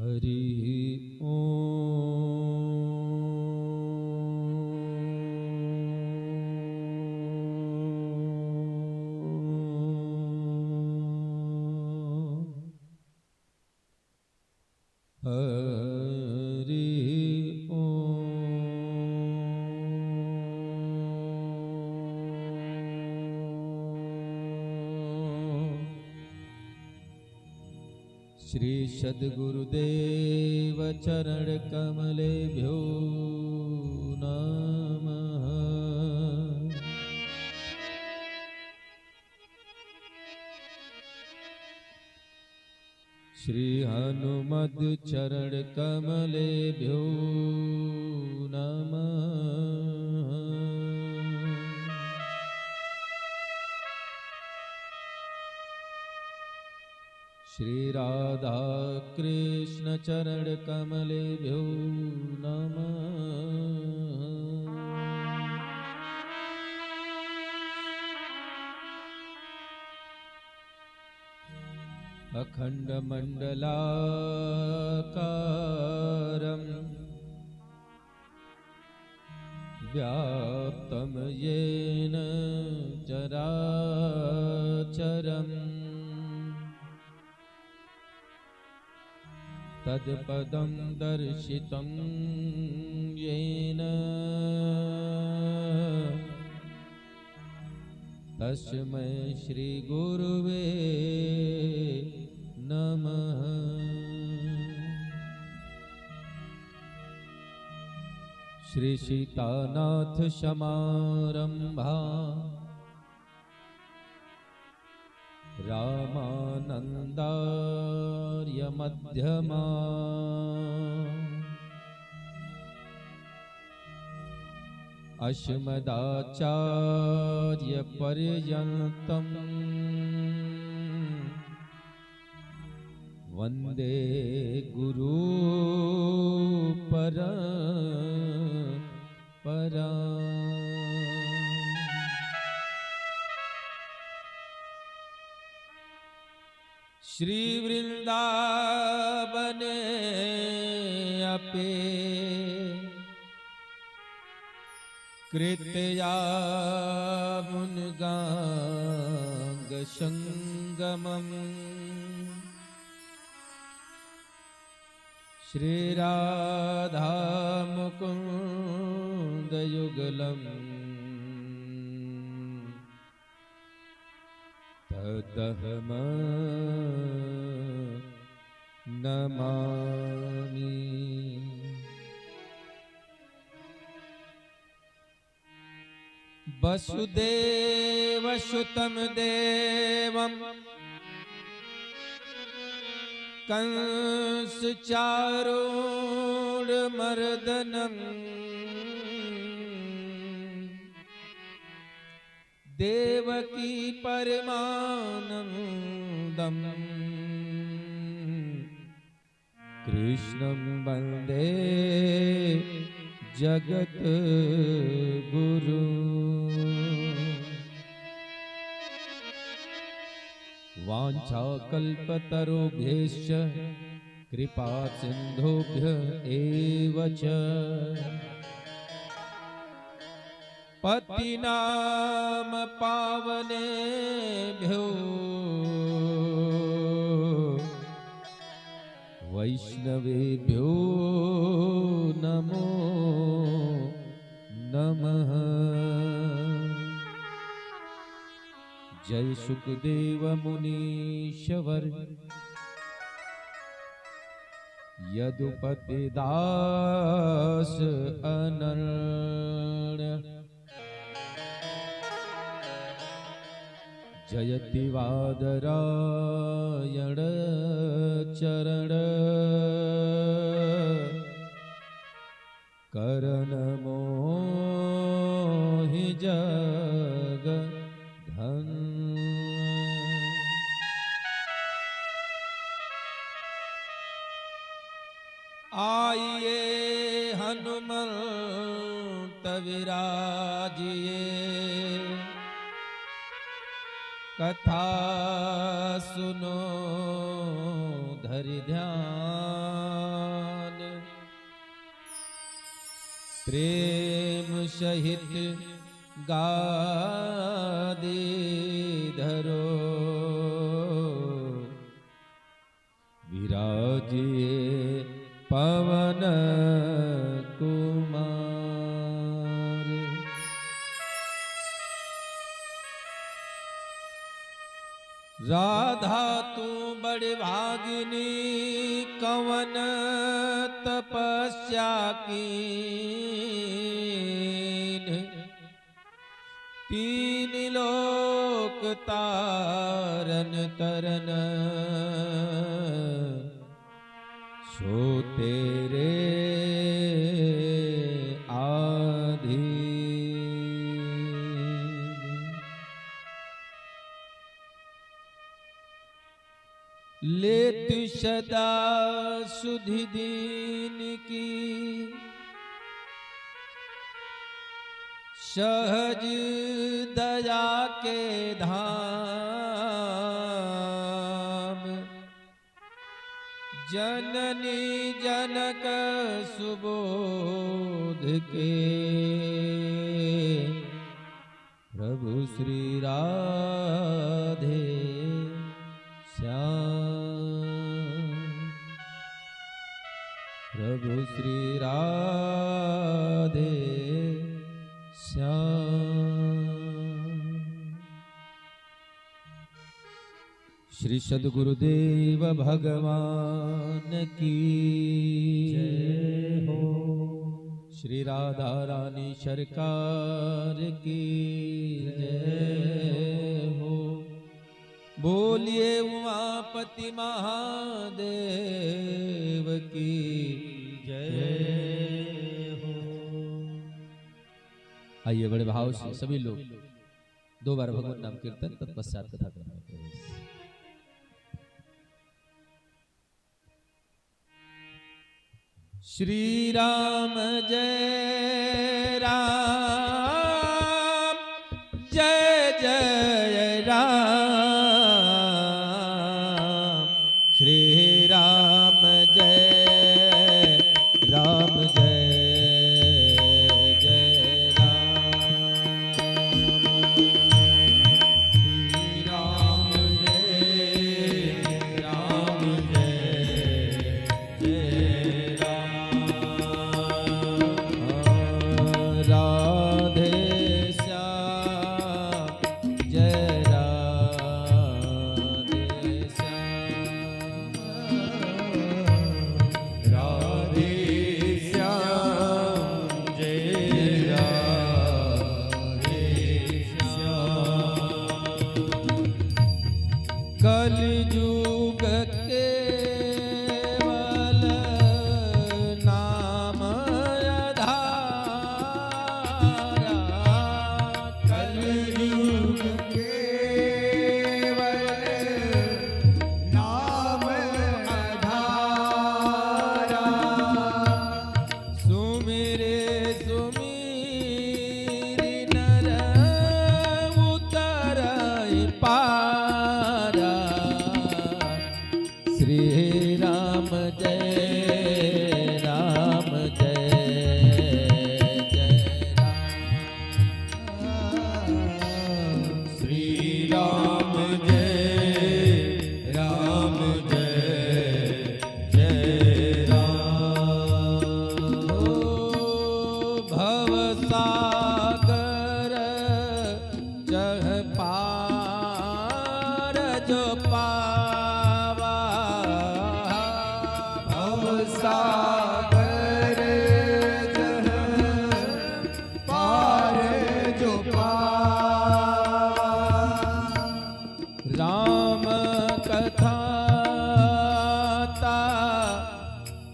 हरि ओम। हरि श्री सद्गुरुदेव चरण कमलेभ्यो नमः। श्री हनुमद चरण कमलेभ्यो नमः। श्री राधा कृष्ण चरण कमलेभ्यो नमः। अखंड मंडलाकारं व्याप्तं येन चराचरम् तत्पदं दर्शितं येन तस्मै श्री गुरुवे नमः। श्री सीतानाथ समारंभा रामानंदार्य मध्यमा अस्मदाचार्य पर्यन्तं वंदे गुरु परंपरा। श्री वृंदावने अपे कृत्या मुनगांग संगमम् श्री राधा मुकुंद युगलम् तदहम नमामि। वसुदेव सुतं देवं कंस चारूढमर्दनं देवकी परमानंदं कृष्णं वंदे जगत गुरु। वाञ्छाकल्पतरुभ्यश्च कृपा सिन्धुभ्य एव च पतिनाम पावनेभ्यो वैष्णवेभ्यो नमो नमः। जय सुखदेव मुनीश्वर यदुपति दास अनन्य जयति वादरायण चरण करण मोहि जग धन। आइए हनुमंत विराजिए कथा सुनो धरि ध्यान, प्रेम सहित गादी धरो, विराजिए पवन कुमार। राधा तू बड़े भागिनी, कवन तपस्या कीन, तीन लोक तारन तरन, सो तेरे लेत सदा सुधि दीन की, सहज दया के धाम, जननी जनक सुबोध के, प्रभु श्री राधे श्याम, प्रभु श्री राधे श्याम। श्री सद्गुरुदेव भगवान की जय हो। श्री राधा रानी सरकार की जय हो। बोलिए उमापति महादेव की जय हो। आइए बड़े भाव से सभी लोग दो बार भगवान नाम कीर्तन तत्पश्चात कथा करना। श्री राम जय राम, जय जय राम। श्री राम जय राम, जय जय राम। श्री राम जय राम, जय जय राम। राधे श्याम जय राधे श्याम, राधे श्याम जय राधे श्याम। कलयुग केवल नाम आधारा, कलयुग केवल नाम आधारा। सुमिरे सुमिरि नर उतरइ पारा। श्री राम जय राम, जय जय राम। श्री राम जय राम, जय जय राम। भव सागर चढ़ पार जो पावा, भव सागर चढ़ पार जो पावा। राम कथा ता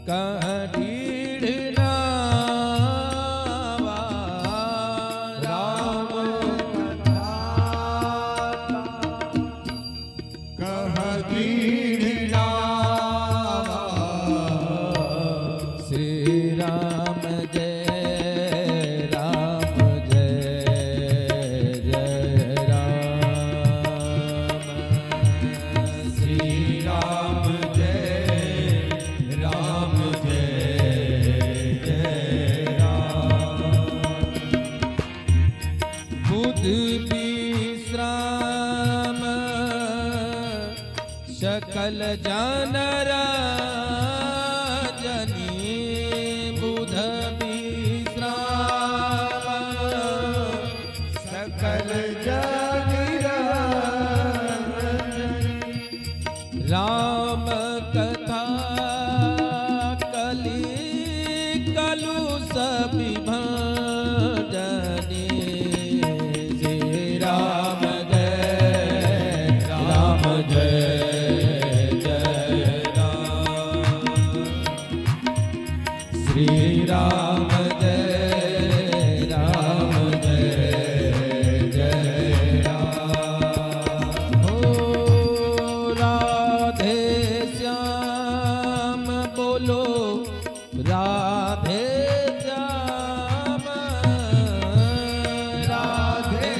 कह ढीढ़ नावा। राम कथा कह ढीढ़ नावा। श्री राम जय राम, जय जय राम। श्री राम जय सकल जानर जनी बुध विश्राम सकल जानर राम कथा कली कलु सभी भजनी श्री राम जय राम जय जय राम श्री राम जय राम जय जय राम हो राधे श्याम बोलो राधे श्याम राधे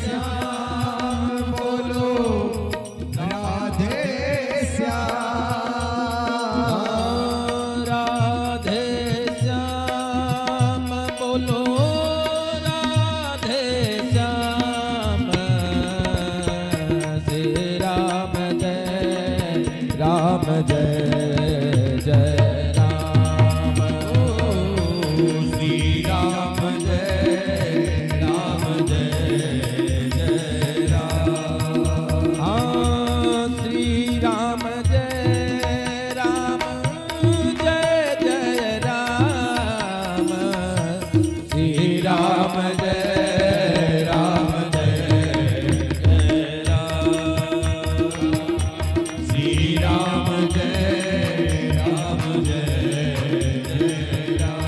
श्याम बोलो राधे श्याम राधे श्याम बोलो राधे श्याम श्री राम जय जय राम श्री राम जय जय राम हाँ श्री राम जय जय राम श्री राम जय जय राम श्री राम जय राम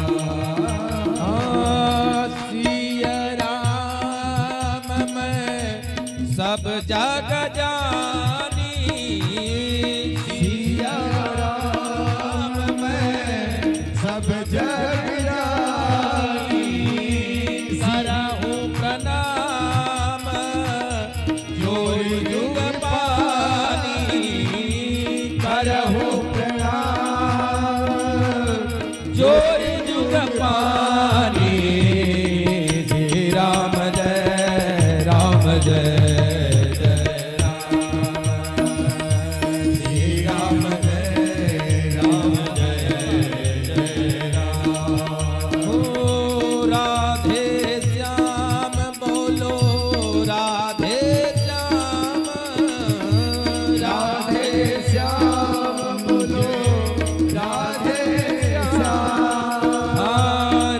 सिया राम मैं सब जग जानी सिया राम मैं सब जग जानी करहूँ प्रणाम जोर जुग पानी करहूँ जोर जुग पानी श्री राम जय जय राम श्री राम जय जय राम हो राधे श्याम बोलो राधे श्याम राधे श्याम बोलो राधे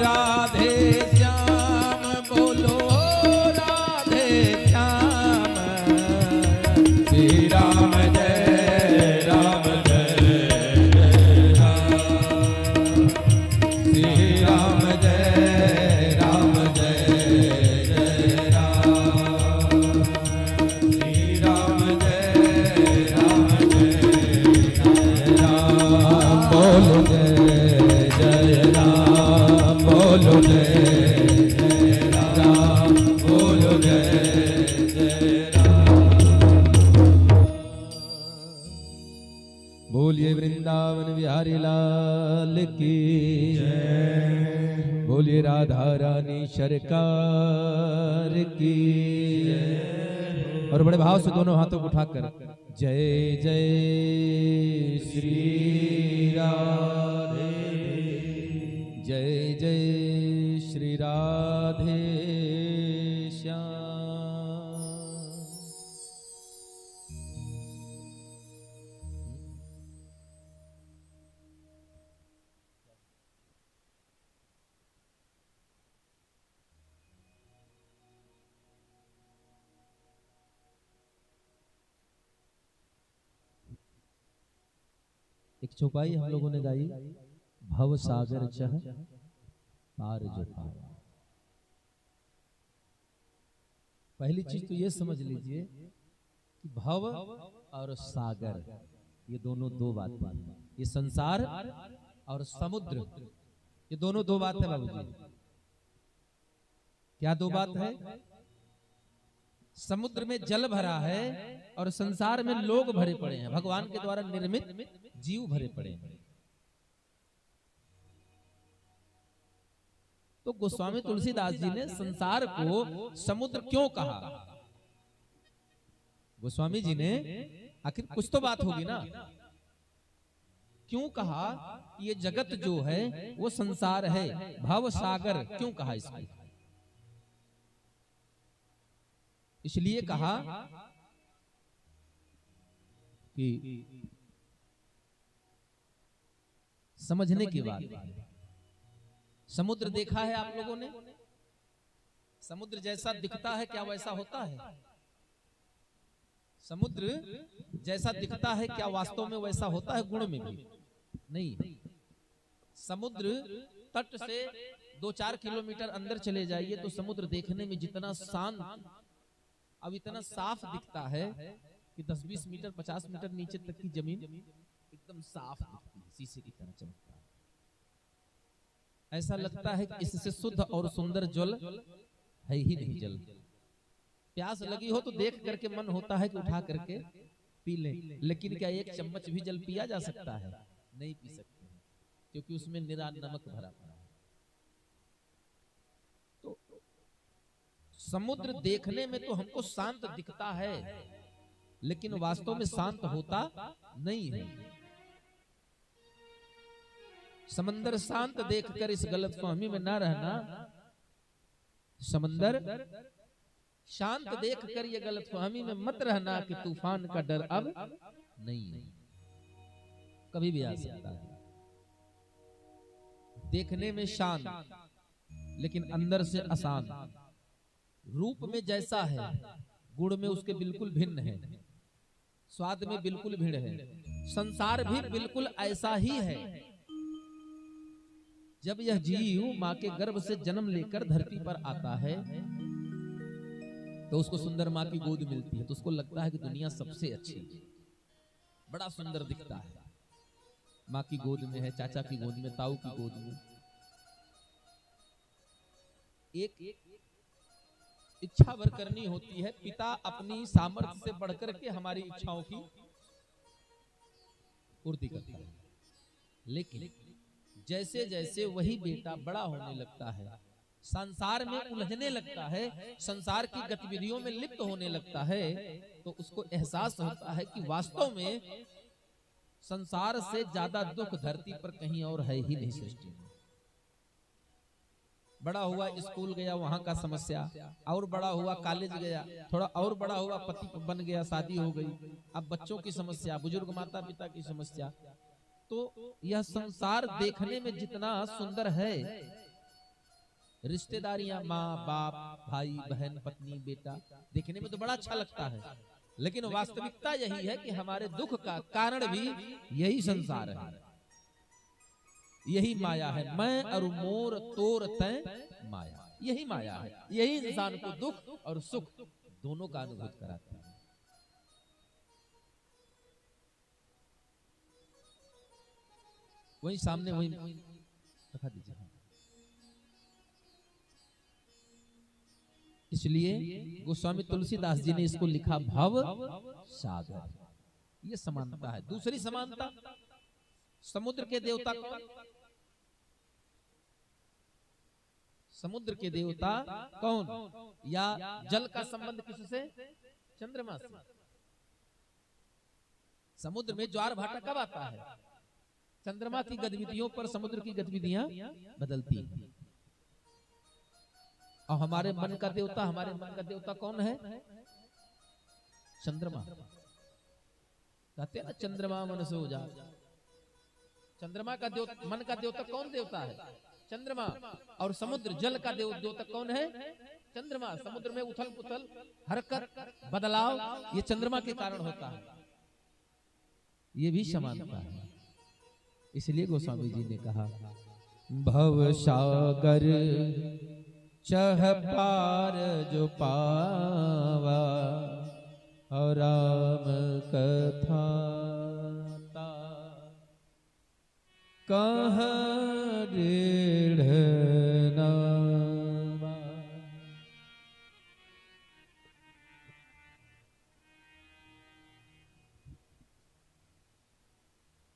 राधे श्याम बोलो राधे श्याम श्री राम जय राम श्री राम जय राम श्री राम जय राम बोलो जय राम बोलो जय राम बोलो जय राम बोलिए वृंदावन बिहारी लाल की जय बोलिए राधा रानी सरकार की जय और बड़े भाव से दोनों हाथों को उठाकर जय जय श्री राधे जय जय श्री राधे श्याम एक चौपाई हम लोगों ने गाई भव सागर चह पार जो पार। पहली चीज तो ये समझ लीजिए कि भव और सागर ये दोनों दो बातें हैं। ये संसार और समुद्र ये दोनों दो बात है बाबूजी। क्या दो बात है? समुद्र में जल भरा है और संसार में लोग भरे पड़े हैं, भगवान के द्वारा निर्मित जीव भरे पड़े हैं। तो गोस्वामी तुलसीदास जी ने संसार को समुद्र क्यों कहा? गोस्वामी जी ने आखिर कुछ तो बात होगी ना। क्यों कहा ये जगत जो है वो संसार है, भव सागर क्यों कहा इसको? इसलिए कहा कि समझने की बात। समुद्र देखा है आप लोगों ने? समुद्र जैसा दिखता है क्या वैसा होता है? समुद्र जैसा दिखता है क्या वास्तव में वैसा होता है? गुण में भी नहीं। समुद्र तट से 2-4 किलोमीटर अंदर चले जाइए तो समुद्र देखने में जितना शांत, अब इतना साफ दिखता है कि 10-20 मीटर 50 मीटर नीचे तक की जमीन एकदम साफ दिखती है, शीशे की तरह चमकता है। ऐसा लगता है कि इससे शुद्ध और सुंदर जल है ही नहीं। जल प्यास लगी हो तो देख करके मन होता है कि उठा करके पी लें, लेकिन क्या एक चम्मच भी जल पिया जा सकता है? नहीं पी सकते हैं, क्योंकि उसमें निरा नमक भरा पड़ा है। तो समुद्र देखने में तो हमको शांत दिखता है, लेकिन वास्तव में शांत होता नहीं है। समंदर शांत देखकर इस गलतफहमी में ना रहना। समंदर शांत देखकर ये गलतफहमी में मत रहना कि तूफान का डर अब नहीं है, कभी भी आ सकता है। देखने में शांत लेकिन अंदर से अशांत। रूप में जैसा है, गुण में उसके बिल्कुल भिन्न है, स्वाद में बिल्कुल भिन्न है। संसार भी बिल्कुल ऐसा ही है। जब यह जीव मां के गर्भ से जन्म लेकर धरती पर आता है तो उसको सुंदर मां की गोद मिलती है, तो उसको लगता है कि दुनिया सबसे अच्छी है, बड़ा सुंदर दिखता है। मां की गोद में है, चाचा की गोद में, ताऊ की गोद में। एक इच्छा भर करनी होती है। पिता अपनी सामर्थ्य से बढ़कर के हमारी इच्छाओं की पूर्ति करता है, लेकिन जैसे जैसे वही बेटा बड़ा होने लगता है, संसार में उलझने लगता है, संसार की गतिविधियों में लिप्त होने लगता है, तो उसको एहसास होता है कि वास्तव में संसार से ज्यादा दुख धरती पर कहीं और है ही नहीं सृष्टि में। बड़ा हुआ स्कूल गया, वहां का समस्या, और बड़ा हुआ कॉलेज गया, थोड़ा और बड़ा हुआ पति बन गया, शादी हो गई, अब बच्चों की समस्या, बुजुर्ग माता पिता की समस्या। तो यह संसार देखने में जितना सुंदर है, रिश्तेदारियां, माँ बाप, भाई बहन, पत्नी बेटा, देखने में तो बड़ा अच्छा लगता है, लेकिन वास्तविकता यही है कि हमारे दुख का कारण भी यही संसार है, यही माया है। मैं और मोर तोर तय माया, यही माया है, यही इंसान को दुख और सुख दोनों का अनुभूत कराता है। वही सामने वही रखा दीजिए। इसलिए गोस्वामी तुलसीदास जी ने इसको लिखा भव सागर। ये समानता है। दूसरी समानता, समुद्र के देवता कौन? समुद्र के देवता कौन? या जल का संबंध किससे? चंद्रमा से। समुद्र में ज्वार भाटा कब आता है? चंद्रमा की गतिविधियों पर समुद्र की गतिविधियां बदलती हैं। और हमारे मन का देवता, हमारे मन का देवता कौन है? चंद्रमा। कहते हैं ना, चंद्रमा मन से उजाड़। चंद्रमा का मन का देवता कौन देवता है? चंद्रमा। और समुद्र जल का देवता कौन है? चंद्रमा। समुद्र में उथल पुथल, हरकत, बदलाव, ये चंद्रमा के कारण होता है। ये भी समानता है। इसलिए गोस्वामी जी ने कहा भव सागर चह पार जो पावा, और राम कथा कह ऋढ़ नावा।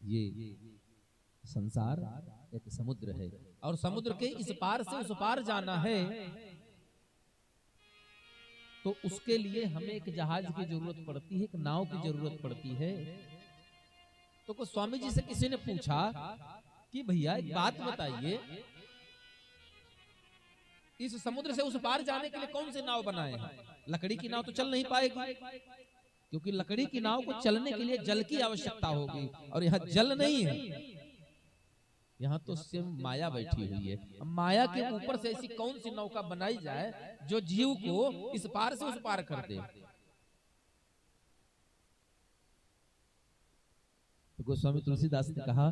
ये संसार एक समुद्र है, और समुद्र के इस पार से उस पार जाना है, तो उसके लिए हमें एक जहाज की जरूरत पड़ती है, एक नाव की जरूरत पड़ती है। तो स्वामी जी से किसी ने पूछा कि भैया एक बात बताइए, इस समुद्र से उस पार जाने के लिए कौन से नाव बनाए हैं? लकड़ी की नाव तो चल नहीं पाएगी, क्योंकि लकड़ी की नाव को चलने के लिए जल की आवश्यकता होगी, और यहाँ जल नहीं है, यहाँ तो स्वयं माया बैठी हुई है। अब माया के ऊपर से ऐसी कौन सी नौका बनाई जाए जो जीव को इस पार से उस पार कर दे? तो गोस्वामी तुलसीदास ने कहा,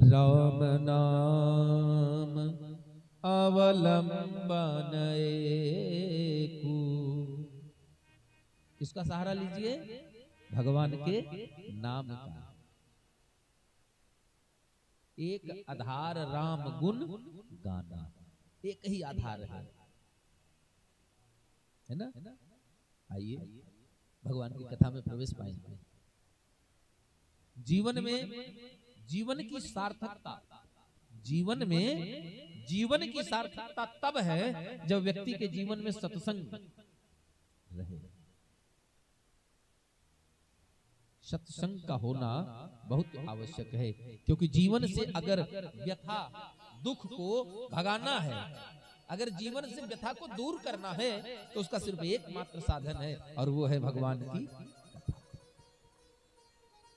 राम नाम अवलंबन एको, इसका सहारा लीजिए, भगवान के नाम का। एक आधार राम गुण गाना, एक ही आधार है ना? आइए भगवान की कथा में प्रवेश पाएंगे। जीवन में जीवन की सार्थकता, जीवन में जीवन की सार्थकता तब है जब व्यक्ति के जीवन में सत्संग रहे। सत्संग का होना बहुत आवश्यक है, क्योंकि जीवन से अगर व्यथा दुख को भगाना है, अगर जीवन से व्यथा को दूर करना है, तो उसका सिर्फ एकमात्र साधन है, और वो है भगवान की कथा।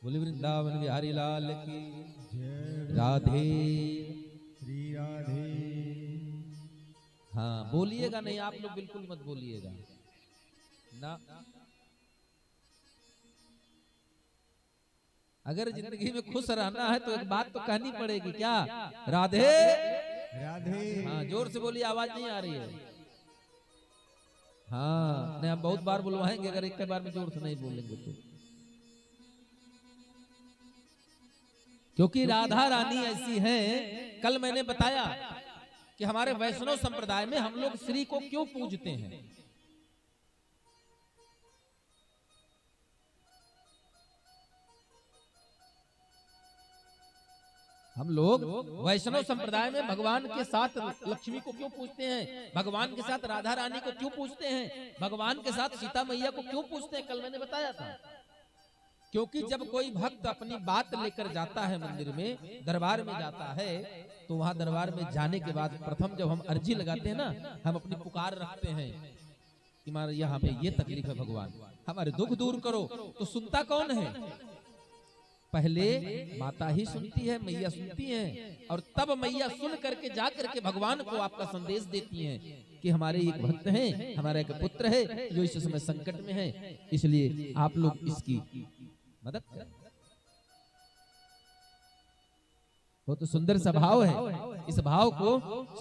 बोले वृंदावन बिहारी लाल की राधे श्री राधे। हाँ बोलिएगा नहीं आप लोग, बिल्कुल मत बोलिएगा ना। अगर जिंदगी में खुश रहना है तो एक बात तो कहनी पड़ेगी, क्या? राधे राधे। हाँ जोर से बोलिए, आवाज नहीं आ रही है। हाँ नहीं, हम बहुत बार बुलवाएंगे, अगर एक बार में जोर से नहीं बोलेंगे तो। क्योंकि राधा रानी ऐसी हैं, कल मैंने बताया कि हमारे वैष्णव संप्रदाय में हम लोग श्री को क्यों पूजते हैं। हम लोग वैष्णव संप्रदाय में भगवान के साथ लक्ष्मी को क्यों पूजते हैं, भगवान के साथ राधा रानी को क्यों पूजते हैं, भगवान के साथ सीता मैया को क्यों पूजते हैं, कल मैंने बताया था। क्योंकि जब कोई भक्त अपनी बात लेकर जाता है मंदिर में, दरबार में जाता है, तो वहां दरबार में जाने के बाद प्रथम जब हम अर्जी लगाते हैं ना, हम अपनी पुकार रखते हैं कि हमारे हमें ये तकलीफ है भगवान, हमारे दुख दूर करो। तो सुनता कौन है? पहले माता ही सुनती है, मैया सुनती हैं, और तब मैया सुन करके जा करके भगवान को आपका संदेश देती हैं कि हमारे एक भक्त हैं, हमारा एक पुत्र है जो इस समय संकट में है, इसलिए आप लोग इसकी मदद करें। वो तो सुंदर सा भाव है। इस भाव को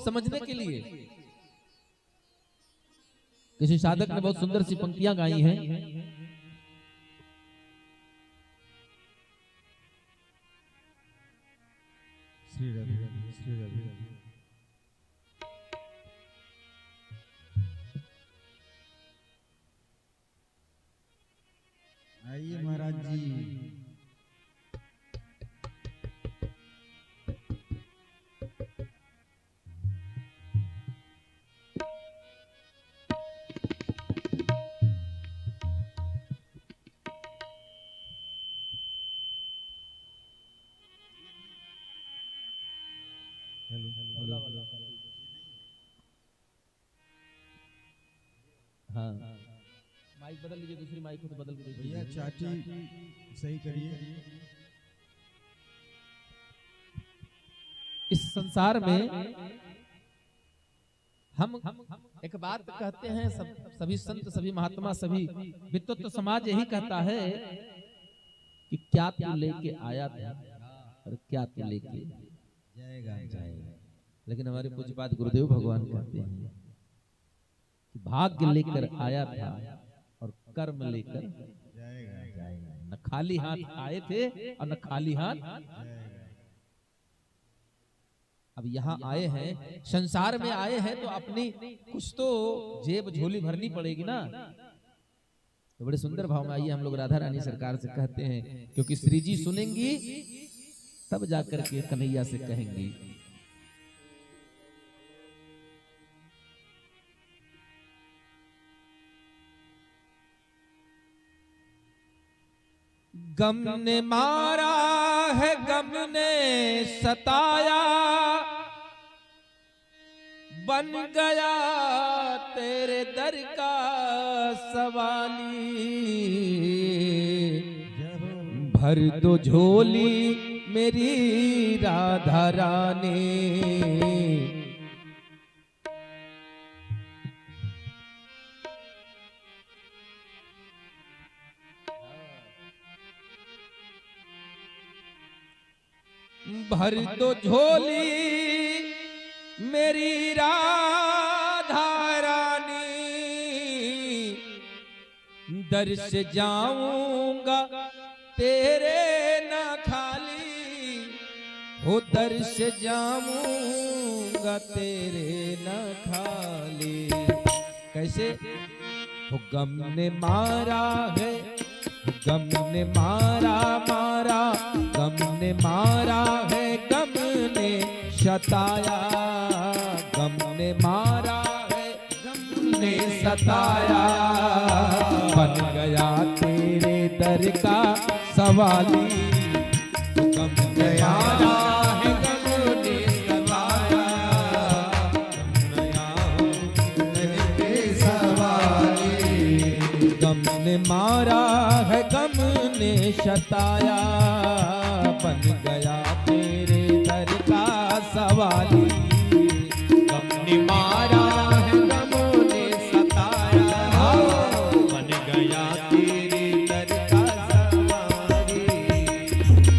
समझने के लिए किसी साधक ने बहुत सुंदर सी पंक्तियां गाई हैं। श्री रवि श्री रवि। आइए महाराज जी। हाँ माइक बदल लीजिए, दूसरी माइक को तो बदल के भैया चाटी सही करिए। इस संसार में हम एक बात कहते हैं, सभी संत, सभी महात्मा, सभी विद्वत समाज यही कहता है कि क्या तू लेके आया था और क्या तू लेके जाएगा। लेकिन हमारे पूज्यपाद गुरुदेव भगवान कहते हैं कि भाग्य लेकर आया था और कर्म लेकर जाएगा। न खाली हाथ आए थे और न खाली हाथ। अब यहाँ आए हैं, संसार में आए हैं, तो अपनी कुछ तो जेब झोली भरनी पड़ेगी ना। तो बड़े सुंदर भाव में आइए हम लोग राधा रानी सरकार से कहते हैं, क्योंकि श्री जी सुनेंगी तब जाकर के कन्हैया से कहेंगी। गम ने मारा है, गम ने सताया, बन गया तेरे दर का सवाली। भर दो झोली मेरी राधा रानी। भर दो झोली मेरी राधा रानी। दर से जाऊंगा तेरे न खाली, हो दर से जाऊंगा तेरे न खाली। कैसे? हो गम ने मारा है, गम ने मारा मारा, गम ने मारा है, गम ने सताया, गम ने मारा है, गम ने सताया। बन गया तेरे दर का सवाली। गम ने मारा है, गम ने सताया, गम ने मारा है, गम ने सताया। बन गया तेरे दर का सवाली। गम ने मारा है, गम ने सताया, बन गया तेरे दर का सवाली।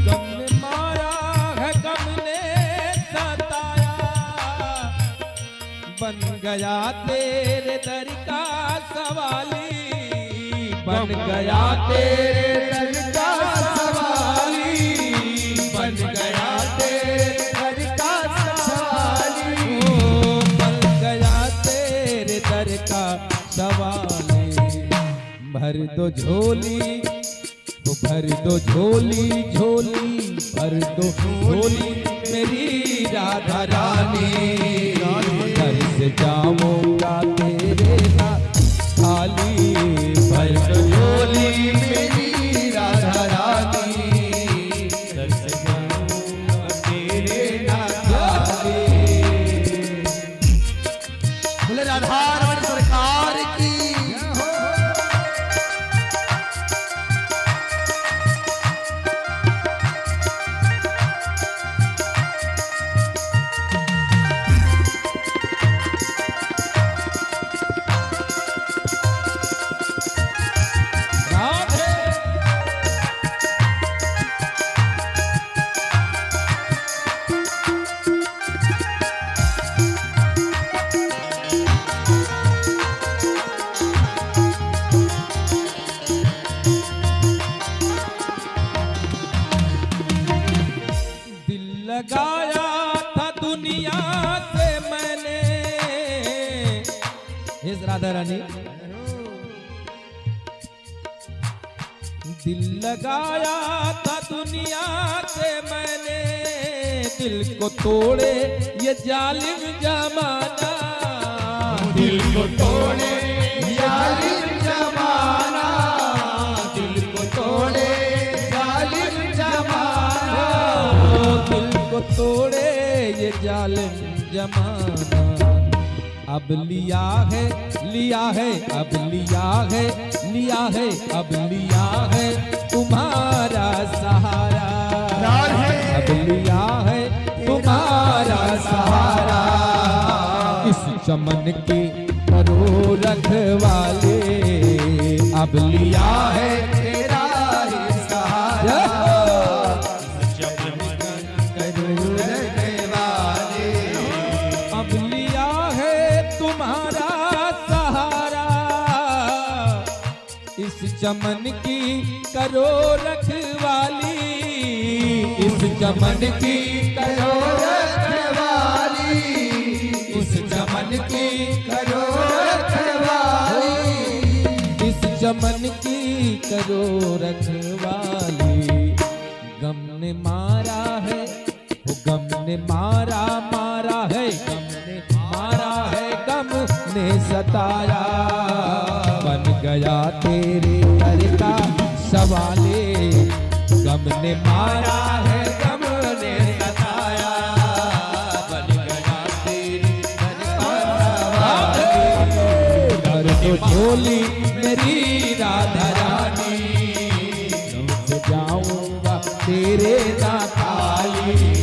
गम ने मारा है, गम ने सताया, बन गया तेरे दर का सवाली। बन गया तेरे दर का सवाली, बन गया तेरे दर का सवाली। ओ बन गया तेरे दर का सवाली। भर दो झोली, वो भर दो झोली झोली, भर दो झोली मेरी राधा रानी। घर से जाऊंगा तेरे ना खाली। भर दो झोली मेरी राधा रानी। घर से जाऊंगा तेरे ना खाली। बोले राधारमण सरकार की। लगाया था दुनिया से मैंने। इस राधा रानी, दिल लगाया था दुनिया से मैंने। दिल को तोड़े ये जालिम जमाना, दिल को तोड़े जालिम जमाना, दिल को तोड़े जालिम जमाना। दिल को तोड़े ये जालिम जमाना। अब लिया है, लिया है, अब लिया है, लिया है, अब लिया है तुम्हारा सहारा। अब लिया है तुम्हारा सहारा। इस चमन के करो रखवाले। अब लिया है तेरा ही सहारा। अब लिया है तुम्हारा सहारा। इस चमन की करो रखवाली। इस चमन की करो रखवाली। इस चमन की करो रखवाली। इस चमन की करो रखवाली। गम ने मारा है, वो गम ने मारा मारा है, गम ने मारा है, गम ने सताया। बन गया तेरे दर का सवाले। गम ने मारा है गम ने सताया, बन गया तेरी दर्द झोली मेरी राधा रानी, तुमसे जाऊंगा तेरे ना खाली।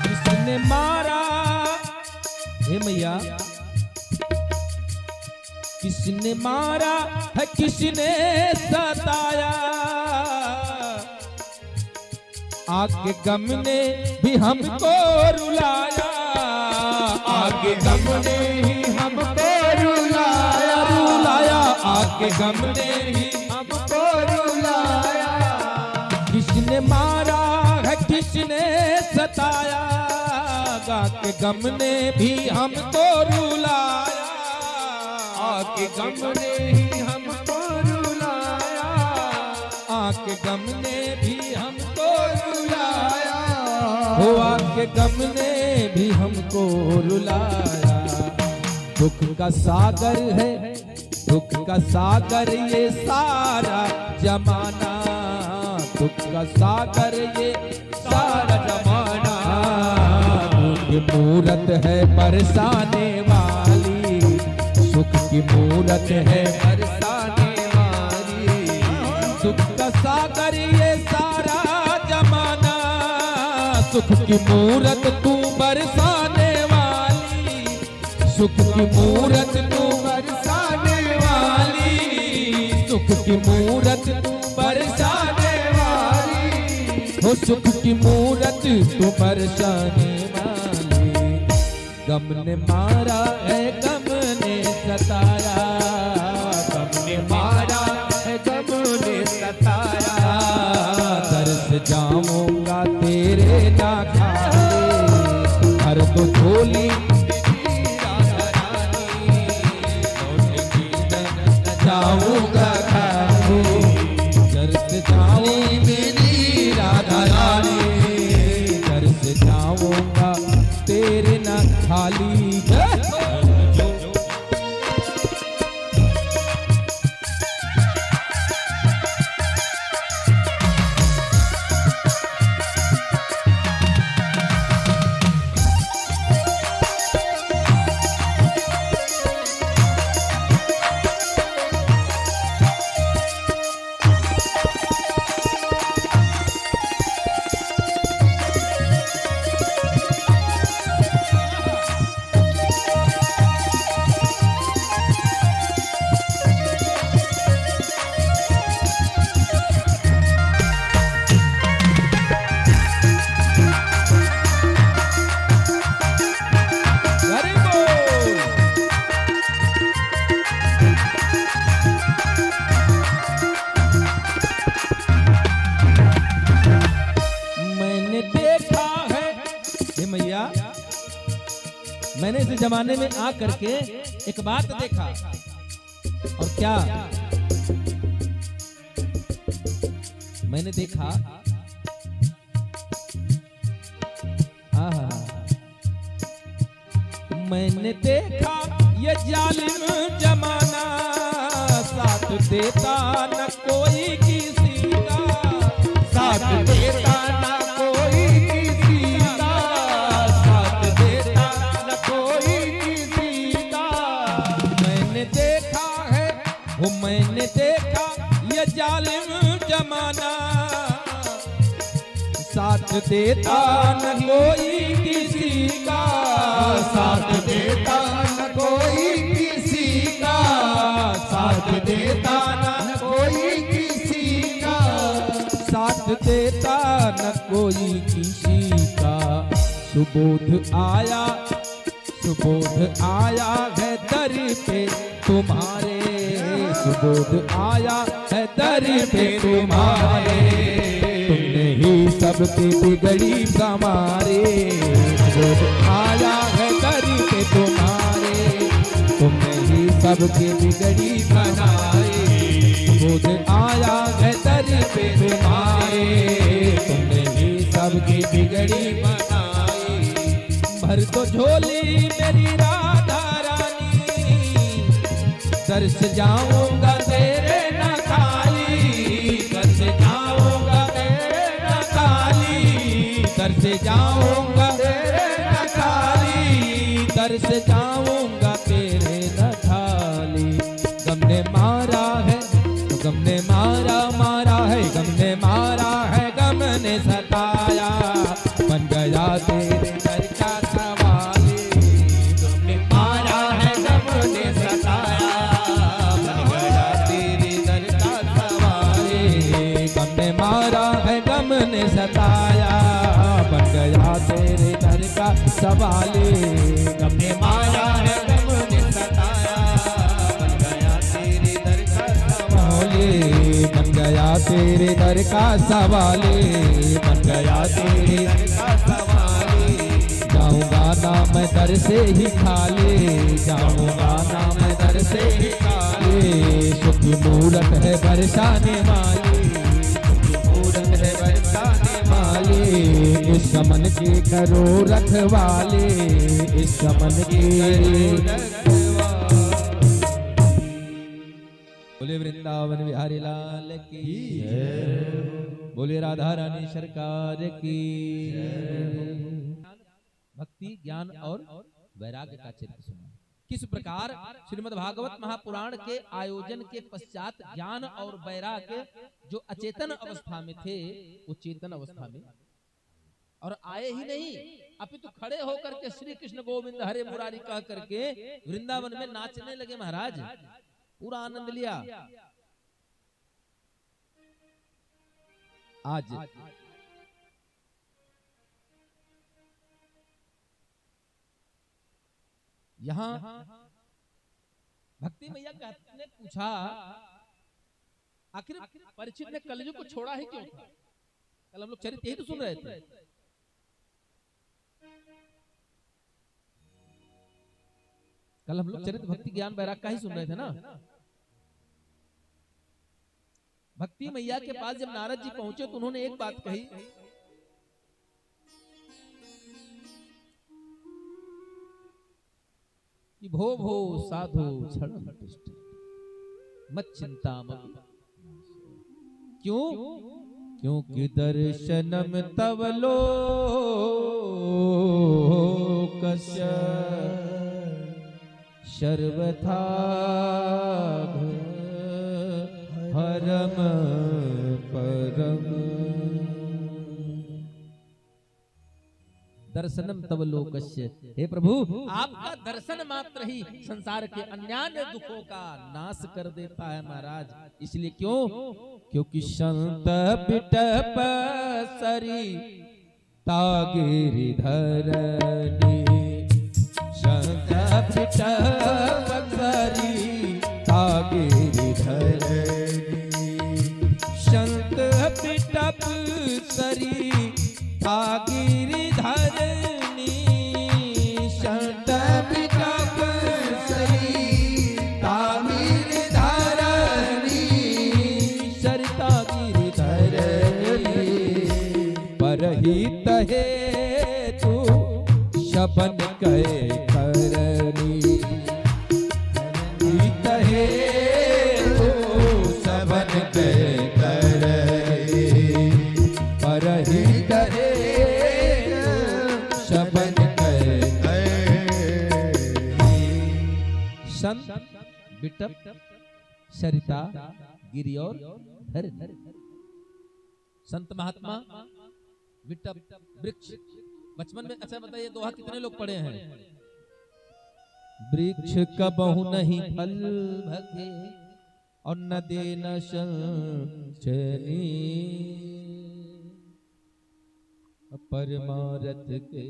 किसने मारा हे मैया, किसने मारा है किसने सताया, आगे गम ने भी हमको रुलाया, आगे गम ने ही हमको रुलाया, रुलाया आगे गम ने ही हमको रुलाया। किसने मारा है किसने सताया, आगे गम ने भी हमको रुलाया, आगे गम ने ही हमको रुलाया, आगे गम ने भी हमको रुलाया, हो आगे गम ने भी हमको रुलाया। दुख का सागर है, दुख का सागर ये सारा जमाना, दुख का सागर ये सारा जमाना, की मूरत है बरसाने वाली, सुख की मूरत है बरसाने वाली, दुख का सागर ये सारा जमाना, सुख की मूरत तू बरसाने वाली, सुख की मूरत तू बरसाने वाली, सुख की मूरत तू बरसाने वाली, हो सुख की मूरत तू बरसाने वाली। गम ने मारा है गम ने सताया, गम ने मारा है गम ने सताया, तरस जाऊंगा तेरे ना खाली, हर तो झोली जाऊंगा खाली, तरस जाऊं मेरी राधा रानी, तरस जाऊंगा तेरे ना खाली। मैंने इस जमाने में आ करके एक बात देखा, और क्या मैंने देखा, मैंने देखा ये जालिम जमाना, साथ देता न कोई किसी का, साथ देता न कोई किसी का, साथ देता न कोई किसी का। मैंने देखा है वो मैंने देखा ये जालिम जमाना, साथ देता न कोई किसी का, साथ देता न कोई किसी का, साथ देता न कोई किसी का, साथ देता न कोई किसी का। सुबोध आया है दर पे तुम्हारे, सुबोध आया है दर पे तुम्हारे, तुमने ही सबकी बिगड़ी संवारे। सुबोध आया है दर पे तुम्हारे, तुमने ही सबकी बिगड़ी बनाए। सुबोध आया है दर पे तुम्हारे, तुमने ही सबकी बिगड़ी बनाई। भर दो झोली मेरी राधा रानी, तरस जाऊंगा तेरे न खाली, तरस जाऊंगा तेरे न खाली, तरस जाऊंगा तेरे न खाली, तरस जाऊंगा तेरे न खाली। गम ने मारा है, गम ने मारा है, गम ने मारा है, गम ने सताया, बन गया तेरे दर का सवाली। गम ने मारा है, गम ने सताया, बन गया तेरे दर का सवाली। गम ने मारा है, गम ने सताया, बन गया तेरे दर का सवाली। गम ने मारा है, गम ने सताया, बन गया तेरे दर का सवाली। बन गया तेरे दर का सवाली, बन गया तेरे दर का सवाली। जाऊंगा ना मैं दर से ही खाली, जाऊंगा ना मैं दर से ही खाली। सुख मूरत है बरसाने वाली, सुख मूरत है बरसाने वाली। इस समन की करो रखवाली, इस समन की बोले वृंदावन बिहारी लाल की जय, बोले राधा रानी सरकार की जय। भक्ति ज्ञान और वैराग्य का चरित्र सुना। किस प्रकार श्रीमद् भागवत महापुराण के आयोजन के पश्चात ज्ञान और वैराग्य जो अचेतन अवस्था में थे वो चेतन अवस्था में और आए ही नहीं, अपितु खड़े होकर के श्री कृष्ण गोविंद हरे मुरारी कह करके वृंदावन में नाचने लगे महाराज, पूरा आनंद लिया। आज यहां भक्ति मैया ने पूछा, आखिर परीक्षित ने कलयुग को छोड़ा ही क्यों था? कल हम लोग चरित्र यही तो सुन रहे थे। कल हम लोग चरित्र भक्ति ज्ञान वैराग्य का ही सुन रहे थे ना। भक्ति मैया के पास जब नारद जी पहुंचे तो उन्होंने एक बात कही कि भो भो साधु क्षणम तिष्ठ मत चिंता मत। क्यों? क्योंकि दर्शनम तव लोकस्य सर्वथा हरम परम। दर्शनम तव लोकस्य, हे प्रभु आपका दर्शन मात्र ही संसार के अन्यान्य दुखों का नाश कर देता है महाराज। इसलिए क्यों? क्योंकि संत बिटप सरी तागिरी धरनी, संत बिटप सरी तागिरी धरनी, संत बिटप सरी तागिरी धरनी, संत बिटप सरी तागिरी धरनी, सरिता गिरि धरनी। परहित हेतु शबन कहे करनी, हित हेतु शबन कहे करनी, परहित शबन कहे। संत बिटप सरिता गिरि और धर। संत महात्मा बिटप वृक्ष। बचपन में अच्छा बताइए दोहा कितने लोग पढ़े हैं? वृक्ष कबहु नहीं फल भगे और न दे न संचनी, परमारथ के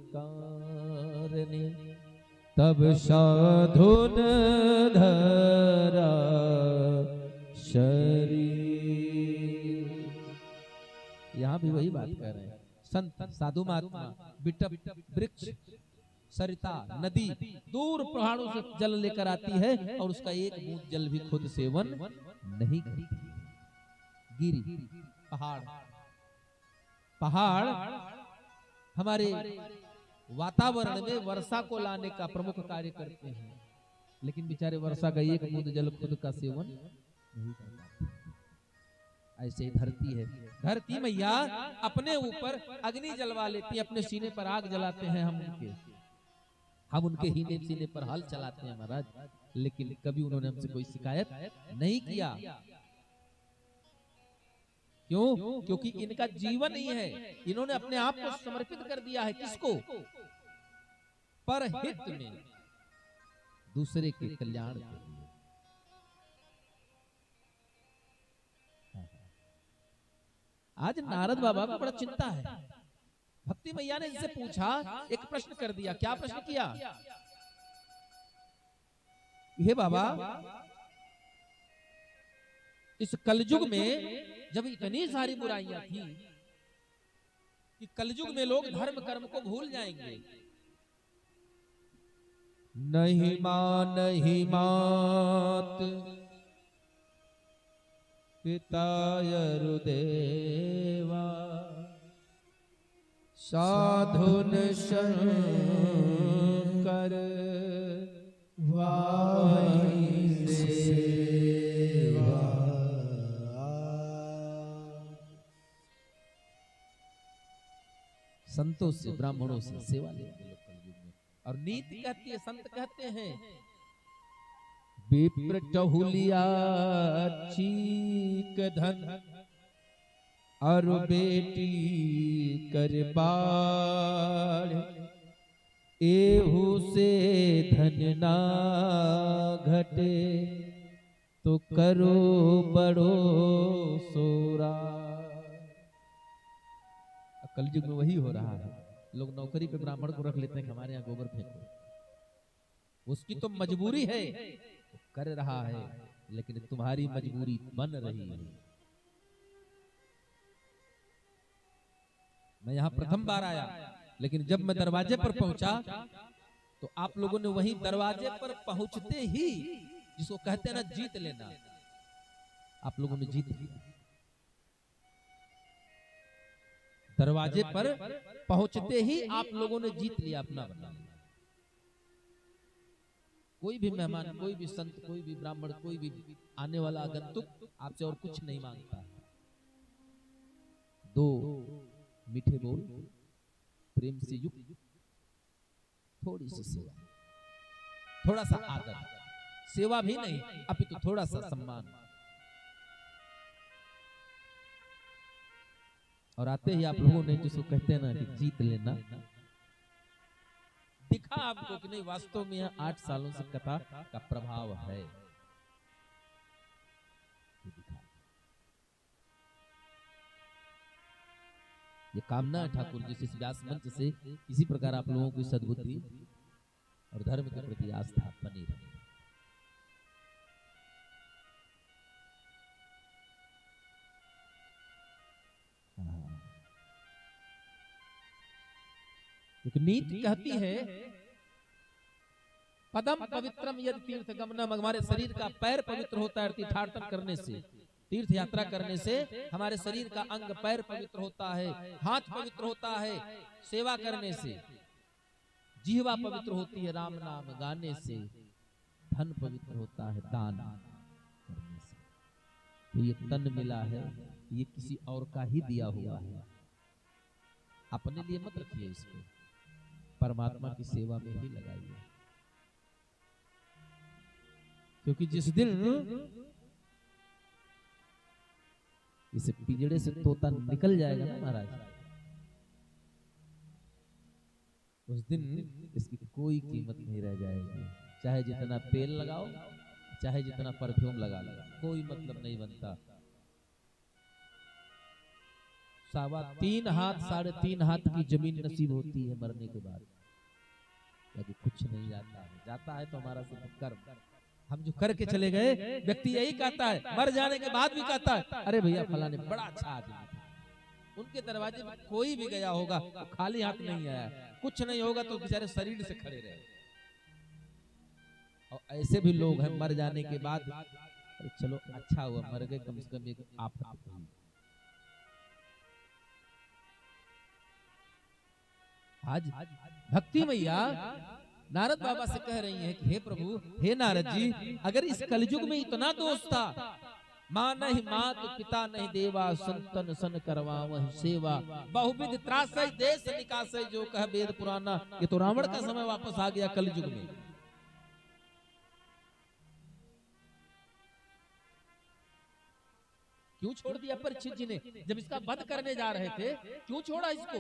कारणे तब साधुन धरा शरीर। यहां भी वही बात कर रहे हैं। संत साधु महात्मा बिटप वृक्ष सरिता नदी दूर पहाड़ों से जल लेकर आती है और उसका एक बूंद जल भी खुद सेवन नहीं करती। गिरी पहाड़ पहाड़ हमारे वातावरण में वर्षा को लाने का प्रमुख कार्य करते हैं, लेकिन बेचारे वर्षा का एक बूंद जल खुद का सेवन नहीं करते। ऐसे धरती है, धरती मैया अपने ऊपर अग्नि जलवा लेती है, अपने सीने पर आग जलाते हैं हम उनके हीने सीने पर हल चलाते हैं महाराज, लेकिन कभी उन्होंने हमसे कोई शिकायत नहीं किया। क्यों? क्योंकि इनका जीवन ही है, इन्होंने अपने आप को समर्पित कर दिया है। किसको? परहित में, दूसरे के कल्याण के लिए। आज नारद बाबा को बड़ा चिंता है। भक्ति मैया ने इनसे पूछा, एक प्रश्न कर दिया। क्या प्रश्न किया? हे बाबा, इस कलयुग में जब इतनी सारी बुराइयां थी कि कलयुग में लोग धर्म कर्म को भूल जाएंगे, नहीं मान नहीं मात पिता यरुदेवा साधुन शंकर वाई सेवा। संतों से ब्राह्मणों से सेवा लेते लोग कलयुग में। और नीति कहती है, संत कहते हैं, विप्र चहुलिया चीक धन और बेटी कर बाढ़, एहू से धन ना घटे तो करो बड़ो सोरा। कलयुग में वही हो रहा है। लोग नौकरी पे ब्राह्मण को रख लेते हैं कि हमारे यहाँ गोबर फेंको, उसकी तो मजबूरी है, कर रहा है, लेकिन तुम्हारी मजबूरी बन रही है। मैं यहाँ प्रथम बार आया, लेकिन जब मैं दरवाजे पर पहुंचा तो आप लोगों ने वही दरवाजे पर पहुंचते ही, जिसको कहते हैं ना जीत लेना, आप लोगों ने जीत लिया। दरवाजे पर पहुंचते ही आप लोगों ने जीत लिया अपना बना। कोई भी मेहमान, कोई भी संत, कोई भी ब्राह्मण, कोई भी आने वाला आगंतुक आपसे और कुछ नहीं मांगता। दो मीठे बोल, प्रेम से युक्त थोड़ी सी सेवा, थोड़ा सा आदर, सेवा भी नहीं अपितु थोड़ा सा सम्मान। और आते ही आप लोगों ने जिसको कहते हैं ना कि जीत लेना, दिखा आपको कि नहीं वास्तव में 8 सालों से कथा का प्रभाव है। ये कामना है ठाकुर जी से इस व्यास मंच से इसी प्रकार आप लोगों की सद्बुद्धि और धर्म के प्रति आस्था बनी रहे। क्योंकि नीति कहती है, पदम पवित्रम यदि तीर्थ गमनम, हमारे शरीर का पैर पवित्र होता है तीर्थाटन करने से, तीर्थ यात्रा करने से हमारे शरीर का अंग पैर पवित्र होता है, हाथ पवित्र होता है सेवा करने से, जीवा पवित्र होती है राम नाम गाने से, धन पवित्र होता है दान करने से। तो ये तन मिला है, ये किसी और का ही दिया हुआ है, अपने लिए मत रखिए इसको, परमात्मा की सेवा में ही लगाइए। क्योंकि जिस दिन इस पिंजड़े से तोता निकल जाएगा ना महाराज, उस दिन इसकी कोई कीमत नहीं रह जाएगी। चाहे जितना तेल लगाओ, चाहे जितना परफ्यूम लगा लो, कोई मतलब नहीं बनता। 3.25 हाथ 3.5 हाथ की जमीन नसीब होती है मरने के बाद, यदि कुछ नहीं जाता है तो हमारा सिर्फ कर्म। हम जो करके चले गए, व्यक्ति यही कहता है, मर जाने के बाद भी कहता है, अरे भैया फलाने बड़ा अच्छा आदमी था, उनके दरवाजे में कोई भी गया होगा तो खाली हाथ नहीं आया, कुछ नहीं होगा तो बेचारे शरीर से खड़े रहे। और ऐसे भी लोग हैं मर जाने के बाद, अरे चलो अच्छा हुआ मर गए, कम से कम एक आफत हुई। आज भक्ति मैया नारद बाबा से कह रही हैं कि हे प्रभु, हे नारद जी, अगर इस कलयुग में इतना दोष था, माँ नहीं मात पिता नहीं देवा, संतन सन करवावह सेवा, बहुविध त्रासै देश निकासै, जो कह वेद पुराना। ये तो रावण का समय वापस आ गया कलयुग में। क्यों छोड़ दिया परीक्षित जी ने? जब इसका वध करने जा रहे थे, क्यों छोड़ा इसको?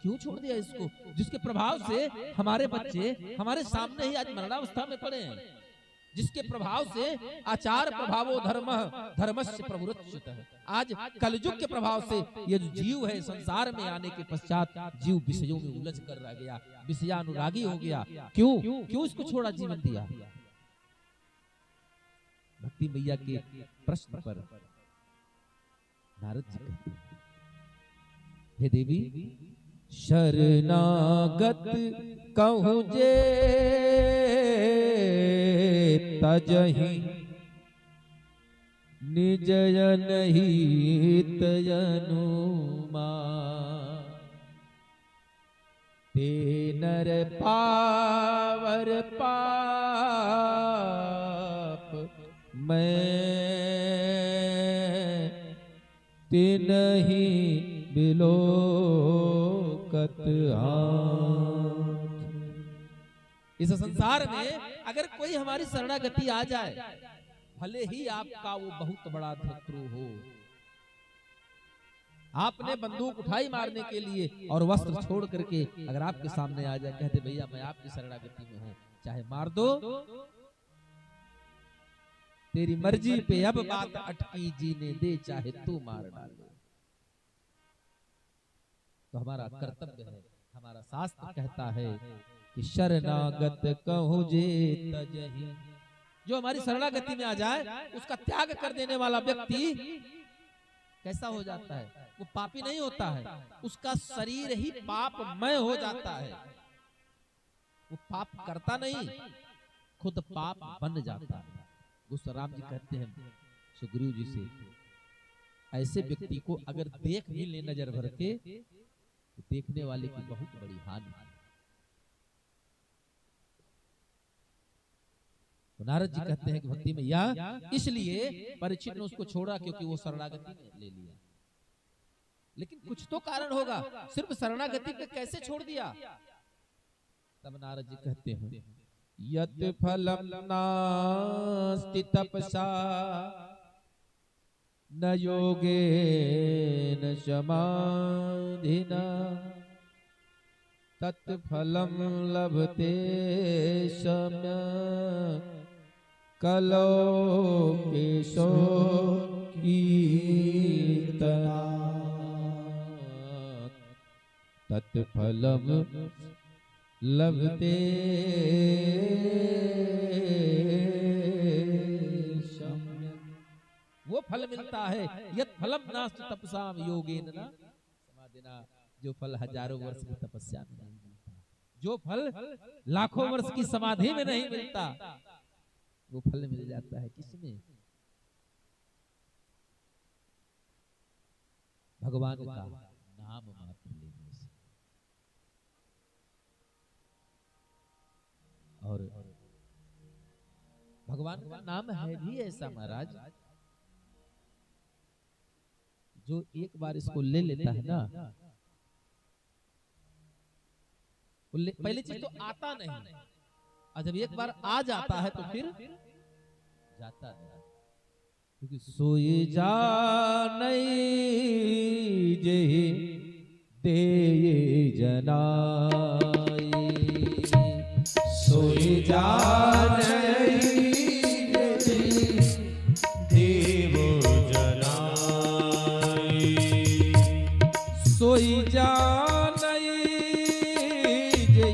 क्यों छोड़ दिया इसको, जिसके प्रभाव से हमारे बच्चे हमारे सामने ही आज मरणावस्था में पड़े हैं, जिसके प्रभाव से आचार प्रभावो धर्म धर्मस्य प्रवृत्त है। आज कलयुग के प्रभाव से ये जो जीव है संसार में आने के पश्चात जीव विषयों में उलझ कर रह गया, विषयानुरागी हो गया। क्यों इसको छोड़ा, जीवन दिया? भक्ति मैया के प्रश्न पर नारद जी कहते हैं, हे देवी, शरणागत कहूँ जे तजहि, निज जनहित अनुमा, ते नर पावर पाप मैं तिनहि बिलोकत आँच। इस संसार में अगर कोई हमारी शरणागति आ जाए, भले ही आपका वो बहुत बड़ा शत्रु हो, आपने बंदूक उठाई मारने के लिए और वस्त्र छोड़ करके अगर आपके सामने आ जाए, कहते भैया मैं आपकी शरणागति में हूं, चाहे मार दो, तेरी मर्जी पे अब बात अटकी, जीने दे चाहे तू मार डाले। तो हमारा कर्तव्य है, हमारा शास्त्र कहता है कि शरणागत कहूँ जे तजहि, जो हमारी शरणागति में आ जाए उसका त्याग कर देने वाला व्यक्ति कैसा हो जाता है? वो पापी नहीं होता है, उसका शरीर ही पापमय हो जाता है। वो पाप करता नहीं, खुद पाप बन जाता है। राम जी कहते हैं सुग्रीव जी से, ऐसे व्यक्ति को अगर देख भी ले नजर भर के, तो देखने वाले की बहुत बड़ी हानि है। तो नारद जी कहते हैं कि भक्ति मैया, इसलिए परीक्षित ने उसको छोड़ा क्योंकि वो शरणागति में ले लिया। लेकिन कुछ तो कारण होगा, सिर्फ शरणागति पे कैसे छोड़ दिया? तब नारद जी कहते हैं, यत फलम नास्ति तपसा न योगेन समाधिना, तत्फलम लभते सम्य कलो केशो कीर्तना, तत्फलम लभते सम्य, वो फल मिलता है, यत् फलम नास्ति तपसाम योगेन समाधिना, जो फल हजारों वर्ष की तपस्या में नहीं मिलता, जो फल लाखों वर्ष की समाधि में नहीं मिलता, वो फल मिल जाता है किसमें? भगवान का नाम मात्र लेने से। और भगवान का नाम है भी ऐसा महाराज, जो एक बार इसको ले लेता है ना, पहली चीज तो आता नहीं, और जब एक बार आ जाता है तो फिर जाता नहीं, क्योंकि सोई जानै जेहि दे जनाई, सोई जानै जेहि देव जनाई, सोई जानई जय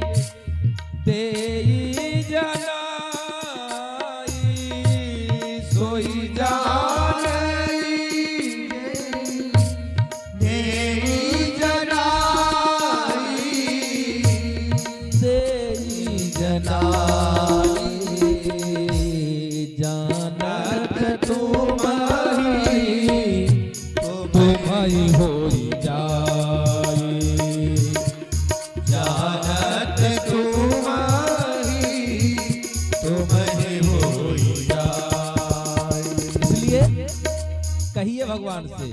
तेई जनाई सोई जानई देई जनाई तेई जनाई जानत तुम्हारी तुम्हारी होई जाई जानत तुम्हारी तुम्हें होई जाए। इसलिए कहिए भगवान से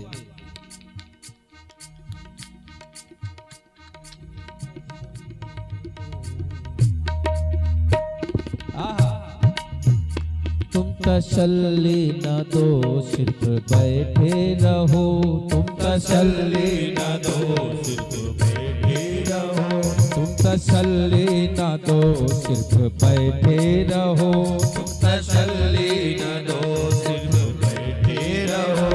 तुम तसल्ली न दो सिर्फ बैठे रहो तुम तसल्ली न दो सिर्फ बैठे रहो तुम तसल्ली न दो सिर्फ बैठे रहो तुम तसल्ली न दो सिर्फ बैठे रहो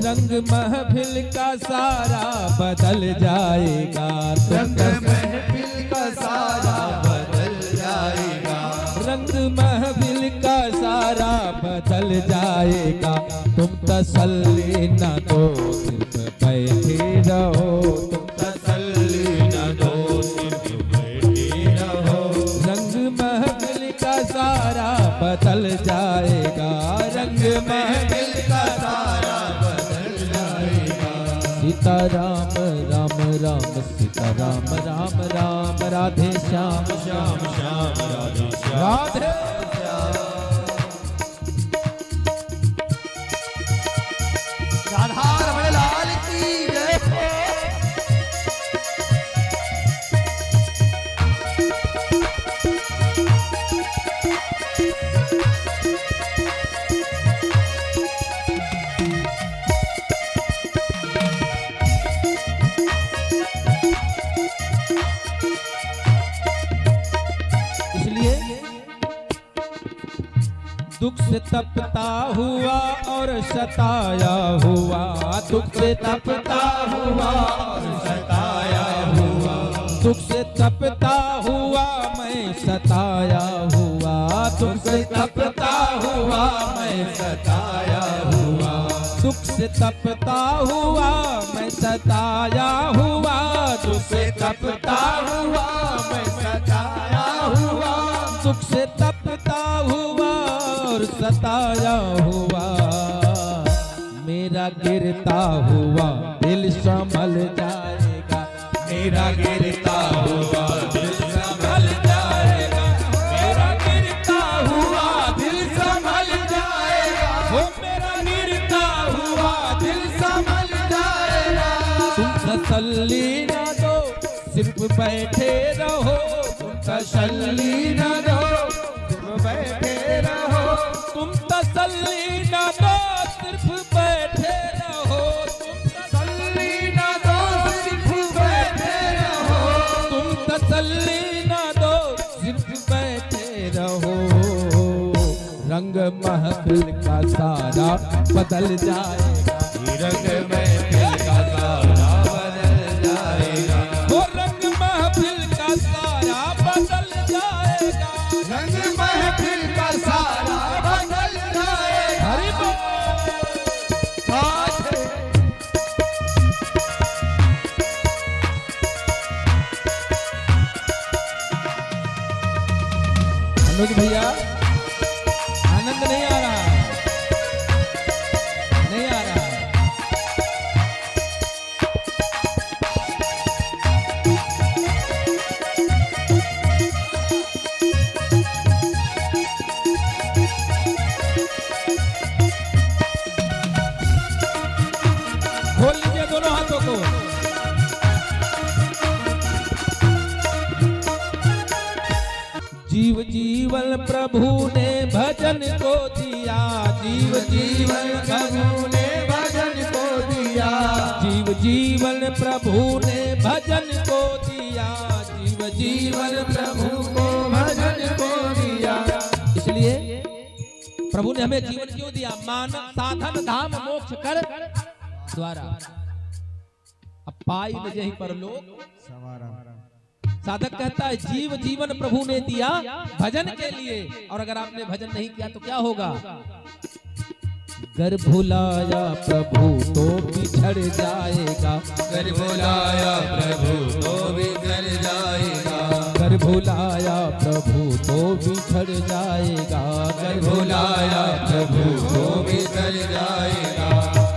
रंग महफिल का सारा बदल जाएगा रंग महफिल का सारा बदल जाएगा रंग महफिल का सारा बदल जाएगा तुम तसल्ली न दो सिर्फ बैठे रहो तुम तसल्ली न दो सिर्फ बैठे रहो रंग महफिल का सारा बदल जाएगा रंग महफिल का सारा बदल जाएगा सीता राम राम राम सीता राम राम राम राधे श्याम श्याम श्याम राधे श्याम राधे राधारमण लाल की जय हो। इसलिए दुख से तपता हुआ और सताया हुआ दुख से तपता हुआ और सताया हुआ दुख से तपता हुआ मैं सताया हुआ दुख से तपता हुआ मैं सताया हुआ दुख से तपता हुआ मैं सताया हुआ दुख से तपता हुआ मैं सताया हुआ दुख से तपता हुआ और सताया हुआ मेरा गिरता हुआ दिल संभल जाएगा मेरा गिरता हुआ दिल संभल जाएगा मेरा गिरता हुआ दिल संभल जाएगा वो मेरा गिरता हुआ दिल संभल जाएगा तुम तसल्ली न दो सिर्फ बैठे रहो तुम तसल्ली न दो सिर्फ बैठे रहो तुम तसल्ली न दो सिर्फ बैठे रहो तुम तसल्ली न दो सिर्फ बैठे रहो तुम तसल्ली न दो सिर्फ बैठे रहो रंग महफिल का सारा बदल जाएगा रंग महफिल का सारा बदल जाएगा वो रंग महफिल का सारा बदल जाएगा रंग महफिल का सारा बदल जाएगा। हरि बोल अनुज भैया आनंद नहीं आ रहा नहीं आ रहा खोल लीजिए दोनों हाथों को जीव जीवन प्रभु ने भजन को दिया जीव जीवन प्रभु ने भजन को दिया जीव जीवन प्रभु ने भजन को दिया जीव जीवन प्रभु को भजन को दिया। इसलिए प्रभु ने हमें जीवन क्यों दिया? मानव साधन धाम मोक्ष कर द्वारा अब पाई न जही परलोक सवारा। साधक कहता है जीव जीवन प्रभु ने दिया भजन के लिए, और अगर आपने भजन नहीं किया तो क्या होगा? गर भुलाया प्रभु तो बिछड़ जाएगा, कर बुलाया प्रभु तो बिछड़ जाएगा, गर भुलाया प्रभु तो बिछड़ जाएगा, कर बुलाया प्रभु तो बिछड़ जाएगा।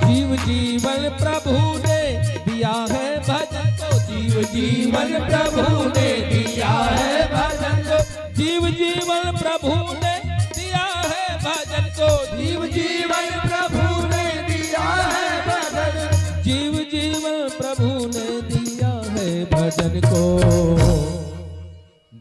जीव जीवन प्रभु ने दिया है भजन को, जीव जीवन प्रभु ने दिया है भजन को, जीव जीवन प्रभु ने दिया है भजन को, जीव जीवन प्रभु ने दिया है भजन, जीव जीवन प्रभु ने दिया है भजन को।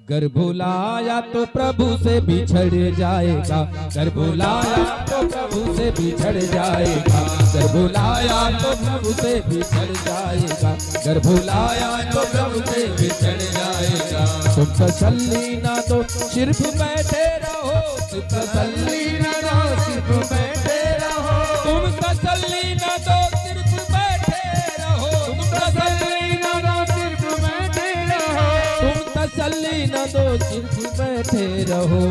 गर भुलाया तो प्रभु से बिछड़ जाएगा, गर भुलाया तो प्रभु से बिछड़ जाएगा, गर भुलाया तो प्रभु से बिछड़ जाएगा, गर भुलाया तो प्रभु से बिछड़ जाएगा। तुम तसल्ली ना दो सिर्फ बैठे रहो, तुम तसल्ली ना दो सिर्फ बैठे रहो, तुम तसल्ली ना दो सिर्फ बैठे रहो, तुम तसल्ली ना दो सिर्फ बैठे रहो, तुम तसल्ली न दो सिर्फ बैठे रहो।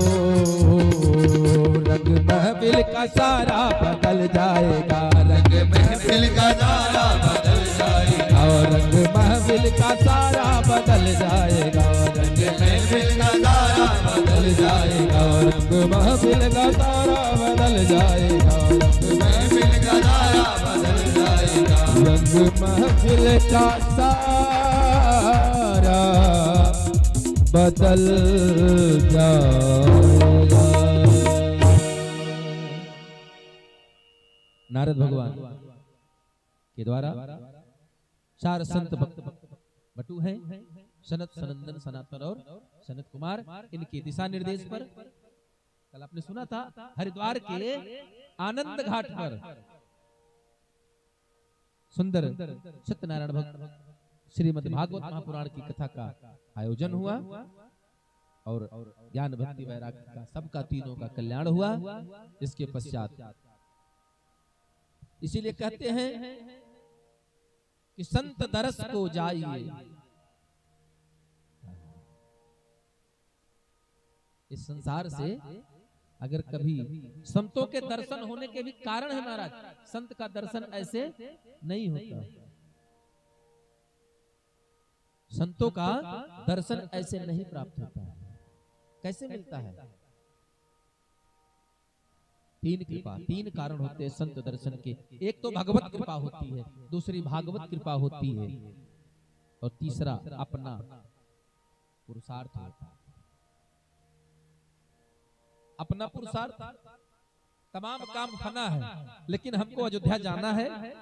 रंग महफिल का सारा बदल जाएगा, रंग महफिल का सारा बदल जाएगा, और रंग महफिल का सारा बदल जाएगा, रंग महफिल का सारा बदल जाएगा, रंग महफिल का सारा बदल जाएगा, रंग महफिल का सारा बदल जाएगा, रंग महफिल का सारा बदल जाएगा। नारद भगवान के द्वारा चार संत भक्त बटू हैं, सनत, सनंदन, सनातन और सनत कुमार। इनके दिशा निर्देश पर कल आपने सुना था हरिद्वार के आनंद घाट पर सुंदर सत्यनारायण भक्त श्रीमद् भागवत महापुराण की कथा का आयोजन हुआ, और ज्ञान भक्ति वैराग्य का सबका तीनों का कल्याण हुआ। इसके पश्चात इसीलिए कहते हैं कि संत दरस को जाइए, इस संसार से अगर कभी संतों के दर्शन होने के भी कारण है महाराज, संत का दर्शन ऐसे नहीं होता, संतों का दर्शन ऐसे नहीं प्राप्त होता है। कैसे मिलता है? तीन कृपा, तीन कारण होते हैं संत दर्शन के। एक तो भगवत कृपा होती है, दूसरी भागवत कृपा होती है, और तीसरा अपना पुरुषार्थ होता है। अपना पुरुषार्थ, तमाम काम फना है, लेकिन हमको अयोध्या जाना है,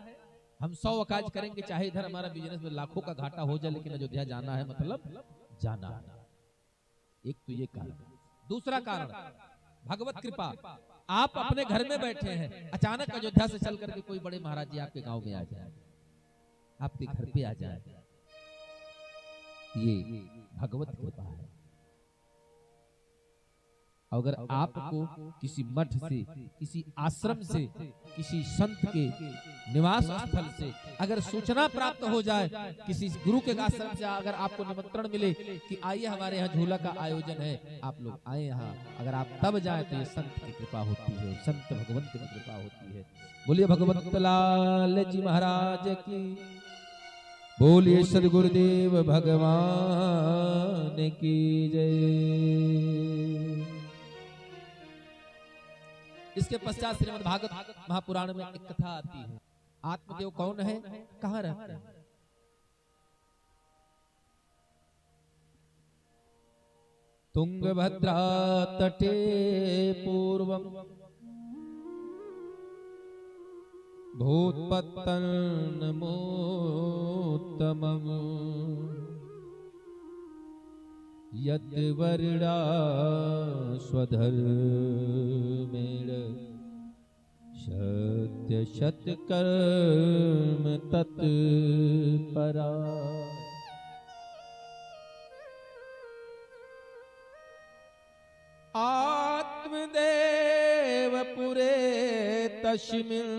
हम 100 काज करेंगे, चाहे इधर हमारा बिजनेस में लाखों का घाटा हो जाए, लेकिन अयोध्या जाना है, मतलब जाना है। एक तो ये कारण। दूसरा कारण भगवत कृपा। आप अपने घर में बैठे हैं, अचानक अयोध्या से चल करके कोई बड़े महाराज जी आपके गांव में आ जाए, आपके घर पे आ जाए, ये भगवत कृपा है। अगर आपको किसी मठ से, किसी आश्रम से, किसी संत के निवास स्थल से अगर सूचना प्राप्त हो जाए, किसी गुरु के आश्रम से अगर आपको निमंत्रण मिले कि आइए हमारे यहाँ झूला का आयोजन है, आप लोग आए यहाँ, अगर आप तब जाए तो ये संत की कृपा होती है, संत भगवंत की कृपा होती है। बोलिए भगवंत लाल जी महाराज की, बोलिए सदगुरुदेव भगवान की जय। इसके पश्चात श्रीमद् भागवत महापुराण में एक कथा आती है। आत्मदेव कौन है, कहाँ रहते हैं? तुंगभद्रा तटे पूर्वम भूतपत्तनमोत्तमम् यद्वर्णा स्वधर्मेण सत्य शतकर्म तत्परा। आत्मदेव पुरे तस्मिन्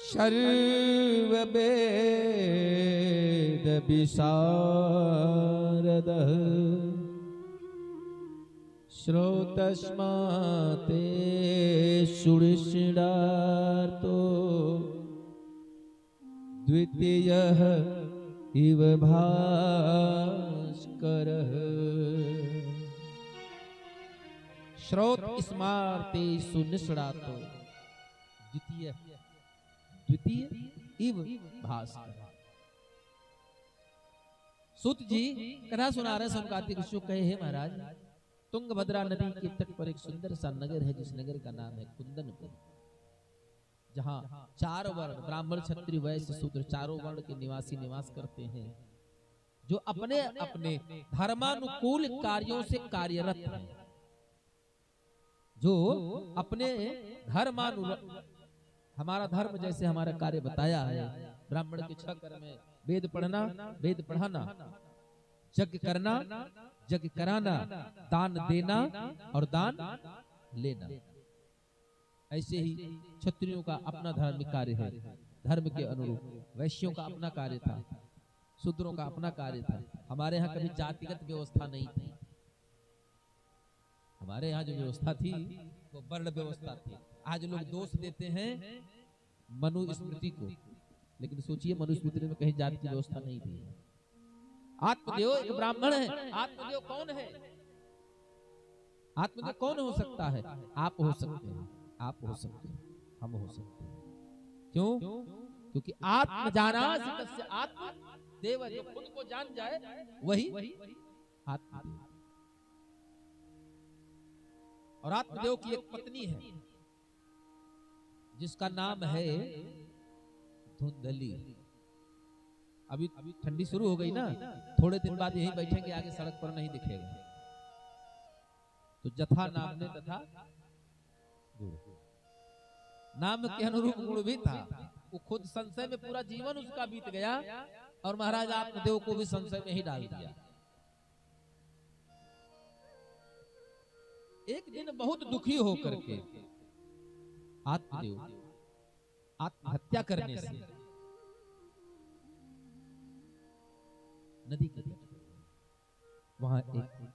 सर्ववेद विशारदः श्रोतस्माते सुनिष्णातो द्वितीयः इव भास्करः। श्रोत स्मार्ते सुनिष्णातो द्वितीय इव भास्कर। सूत जी कथा सुना रहे सब कार्तिक ऋषि कहे हैं महाराज, तुंगभद्रा नदी के तट पर एक सुंदर सा नगर है जिस नगर का नाम है कुंदनपुर, जहाँ चार वर्ण ब्राह्मण क्षत्रिय वैश्य शूद्र चारों वर्ण के निवासी निवास करते हैं, जो अपने अपने धर्मानुकूल कार्यों से कार्यरत हैं, जो अपने हमारा धर्म जैसे हमारा कार्य बताया है। ब्राह्मण के 6 कर्म में वेद पढ़ना, वेद पढ़ाना, यज्ञ करना, यज्ञ कराना, दान देना और दान लेना। ऐसे ही क्षत्रियों का अपना धार्मिक कार्य है, धर्म के अनुरूप। वैश्यों का अपना कार्य था, शूद्रों का अपना कार्य था। हमारे यहाँ कभी जातिगत व्यवस्था नहीं थी, हमारे यहाँ जो व्यवस्था थी वो वर्ण व्यवस्था थी। आज लोग दोष देते हैं मनुस्मृति को, लेकिन सोचिए मनुस्मृति में कहीं जाति की व्यवस्था नहीं थी। आत्मदेव एक ब्राह्मण है। आत्मदेव कौन है? आत्मदेव कौन हो सकता है? आप हो सकते हैं, आप हो सकते हैं, हम हो सकते हैं। क्यों? क्योंकि आत्म जानासि तस्य आत्मदेव, जो खुद को जान जाए वही आत्मदेव। और आत्मदेव की एक पत्नी है जिसका नाम है धुंधली। अभी ठंडी शुरू हो गई ना, थोड़े दिन बाद यहीं बैठेंगे, आगे सड़क पर नहीं दिखेगा। तो जथा नाम ने तथा गुण, नाम के अनुरूप गुण भी था। वो खुद संशय में पूरा जीवन उसका बीत गया और महाराज आत्मदेव को भी संशय में ही डाल दिया। एक दिन बहुत दुखी होकर के आत्मदेव आत्महत्या करने से नदी के वहां एक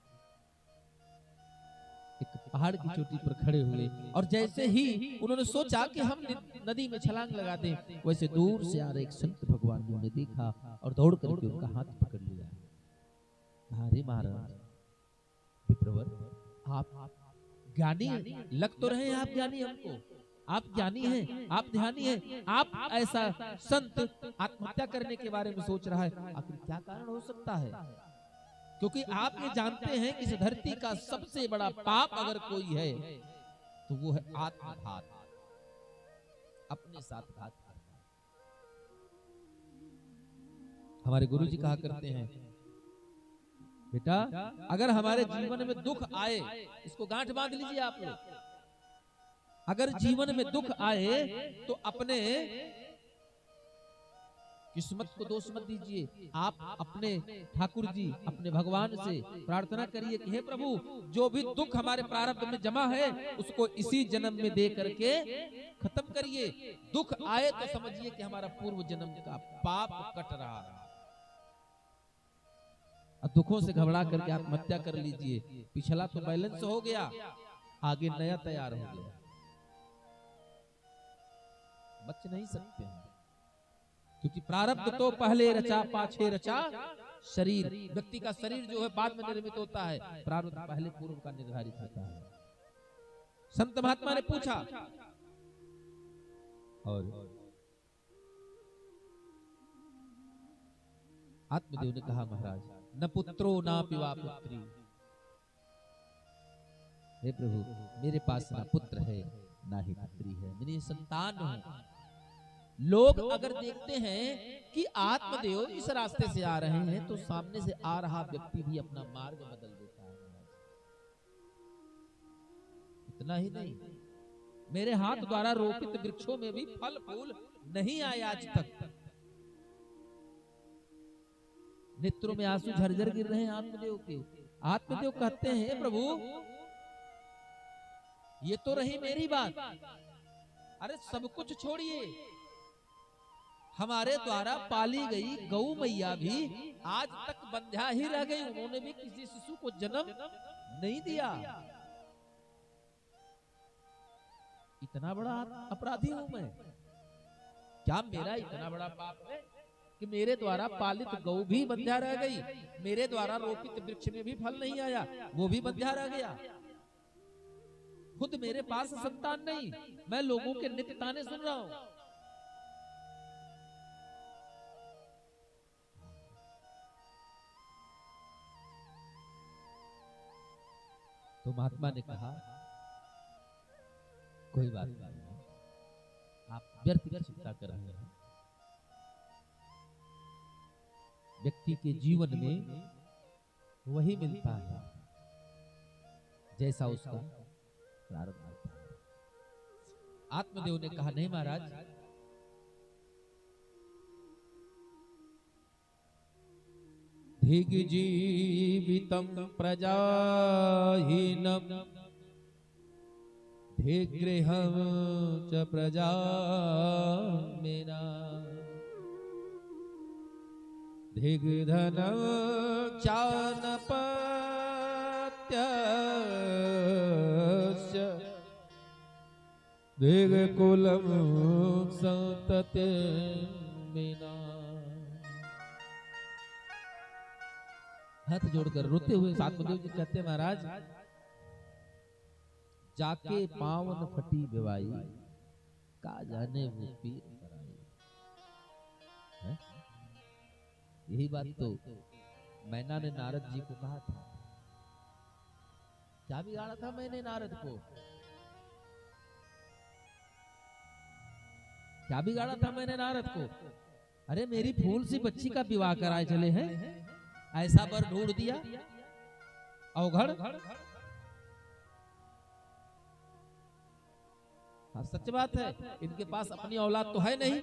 पहाड़ की चोटी पर खड़े हुए, और जैसे ही उन्होंने सोचा कि हम नदी में छलांग लगा दें, वैसे दूर से आ रहे एक संत भगवान ने देखा और दौड़ करके उनका हाथ पकड़ लिया। अरे महाराज विप्रवर, आप ज्ञानी लग तो रहे हैं, आप ज्ञानी, हमको आप ज्ञानी हैं, आप ध्यानी हैं, आप ऐसा संत आत्महत्या करने के बारे में सोच रहा है, आखिर क्या कारण हो सकता है? क्योंकि आप ये जानते हैं कि इस धरती का सबसे बड़ा पाप अगर कोई है तो वो है आत्मघात, अपने साथ घात करना। हमारे गुरुजी कहा करते हैं, बेटा अगर हमारे जीवन में दुख आए, इसको गांठ बांध लीजिए आप लोग, अगर जीवन में दुख आए तो अपने किस्मत को दोष मत दीजिए। आप अपने ठाकुर जी, अपने भगवान से प्रार्थना करिए कि हे प्रभु, जो भी दुख हमारे प्रारब्ध में जमा है उसको इसी जन्म में दे करके खत्म करिए। दुख आए तो समझिए कि हमारा पूर्व जन्म का पाप कट रहा है। दुखों से घबरा करके आत्महत्या कर लीजिए, पिछला तो बैलेंस हो गया, आगे नया तैयार हो गया। बच नहीं सकते हैं, क्योंकि प्रारब्ध तो पहले रचा पाछे रचा शरीर। व्यक्ति का शरीर जो है बाद में निर्मित होता है, प्रारब्ध पहले पूर्व का निर्धारित होता है। संत महात्मा ने पूछा, और आत्मदेव ने कहा, महाराज न पुत्रो ना पिवा पुत्री। हे प्रभु, मेरे पास ना पुत्र है ना ही पुत्री है, मेरी संतान हूं। लोग अगर देखते हैं कि आत्मदेव इस रास्ते से आ रहे हैं तो सामने से आ रहा व्यक्ति भी अपना मार्ग बदल देता है। इतना ही नहीं, मेरे हाथ द्वारा रोपित वृक्षों में भी फल फूल नहीं आए आज तक। नेत्रों में आंसू झरझर गिर रहे हैं आत्मदेव के। आत्मदेव कहते हैं, प्रभु ये तो रही मेरी बात, अरे सब कुछ छोड़िए, हमारे द्वारा पाली गई गौ मैया भी आज तक बंध्या ही रह गई, उन्होंने भी किसी शिशु को जन्म नहीं दिया। इतना बड़ा अपराधी हूं मैं? क्या मेरा इतना बड़ा पाप है कि मेरे द्वारा पालित गौ भी बंध्या रह गई, मेरे द्वारा रोपित वृक्ष में भी फल नहीं आया, वो भी बंध्या रह गया। खुद मेरे पास संतान नहीं, मैं लोगों के नित्य ताने सुन रहा हूं। तो महात्मा ने कहा कोई बात नहीं, आप व्यर्थ की चिंता कर रहे हैं। व्यक्ति के जीवन में वही मिलता है जैसा उसका प्रारंभ होता है। आत्मदेव ने कहा नहीं महाराज, धिग्जीवितं प्रजाहीनं धिगृहं च प्रजामेना धिग्धनं चानपत्यस्य धिग्कुलं सन्ततिर्मिना। हाथ जोड़कर रोते हुए आत्मदेव जी कहते हैं महाराज, जाके पावन फटी बेवाई का जाने वो पीर पराई। यही बात तो मैना ने नारद जी को कहा था। क्या बिगाड़ा था मैंने नारद को? क्या बिगाड़ा था मैंने नारद को? अरे मेरी फूल सी बच्ची का विवाह कराए चले हैं, ऐसा वर ढूंढ दिया अवघड़। हाँ सच बात है, इनके पास अपनी औलाद तो है नहीं,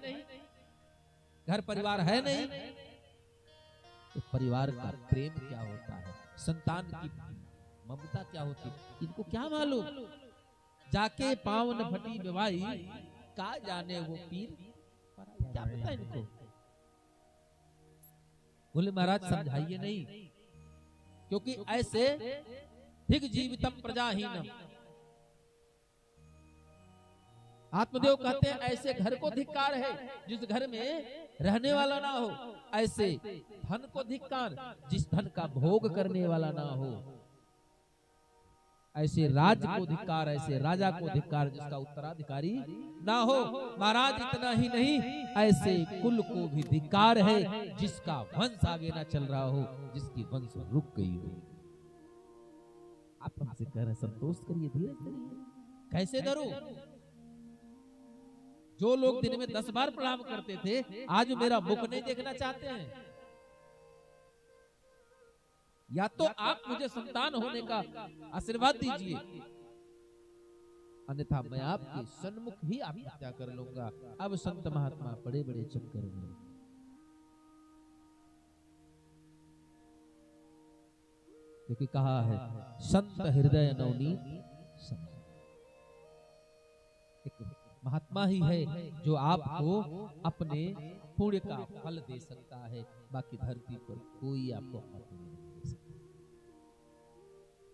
घर परिवार है नहीं। तो परिवार का प्रेम क्या होता है, संतान की ममता क्या होती है, इनको क्या मालूम। जाके पावन फटी बेवाई का जाने वो पीर, क्या पता इनको। बोले महाराज समझाइए नहीं, क्योंकि ऐसे धिग्जीवितं प्रजाहीनम, आत्मदेव कहते हैं ऐसे घर को धिक्कार है जिस घर में रहने वाला ना हो, ऐसे धन को धिक्कार जिस धन का भोग करने वाला ना हो, ऐसे राज्य को धिक्कार, ऐसे राजा को धिक्कार जिसका उत्तराधिकारी ना हो। महाराज इतना ही नहीं, ऐसे कुल को भी धिक्कार है जिसका वंश आगे ना चल रहा हो, जिसकी वंश रुक गई हो। आप हमसे कह रहे संतोष करिए, धीरज करिए, कैसे डरो। जो लोग दिन में 10 बार प्रणाम करते थे, आज मेरा मुख नहीं देखना चाहते हैं। या तो आप मुझे संतान होने का आशीर्वाद दीजिए, अन्यथा मैं आपके सन्मुख ही आत्महत्या कर लूंगा। अब संत महात्मा बड़े बड़े चक्कर में, क्योंकि कहा है संत हृदय नवनीत। एक महात्मा ही है जो आपको अपने पुण्य का फल दे सकता है, बाकी धरती पर कोई आपको अपना पुण्य नहीं दे सकता।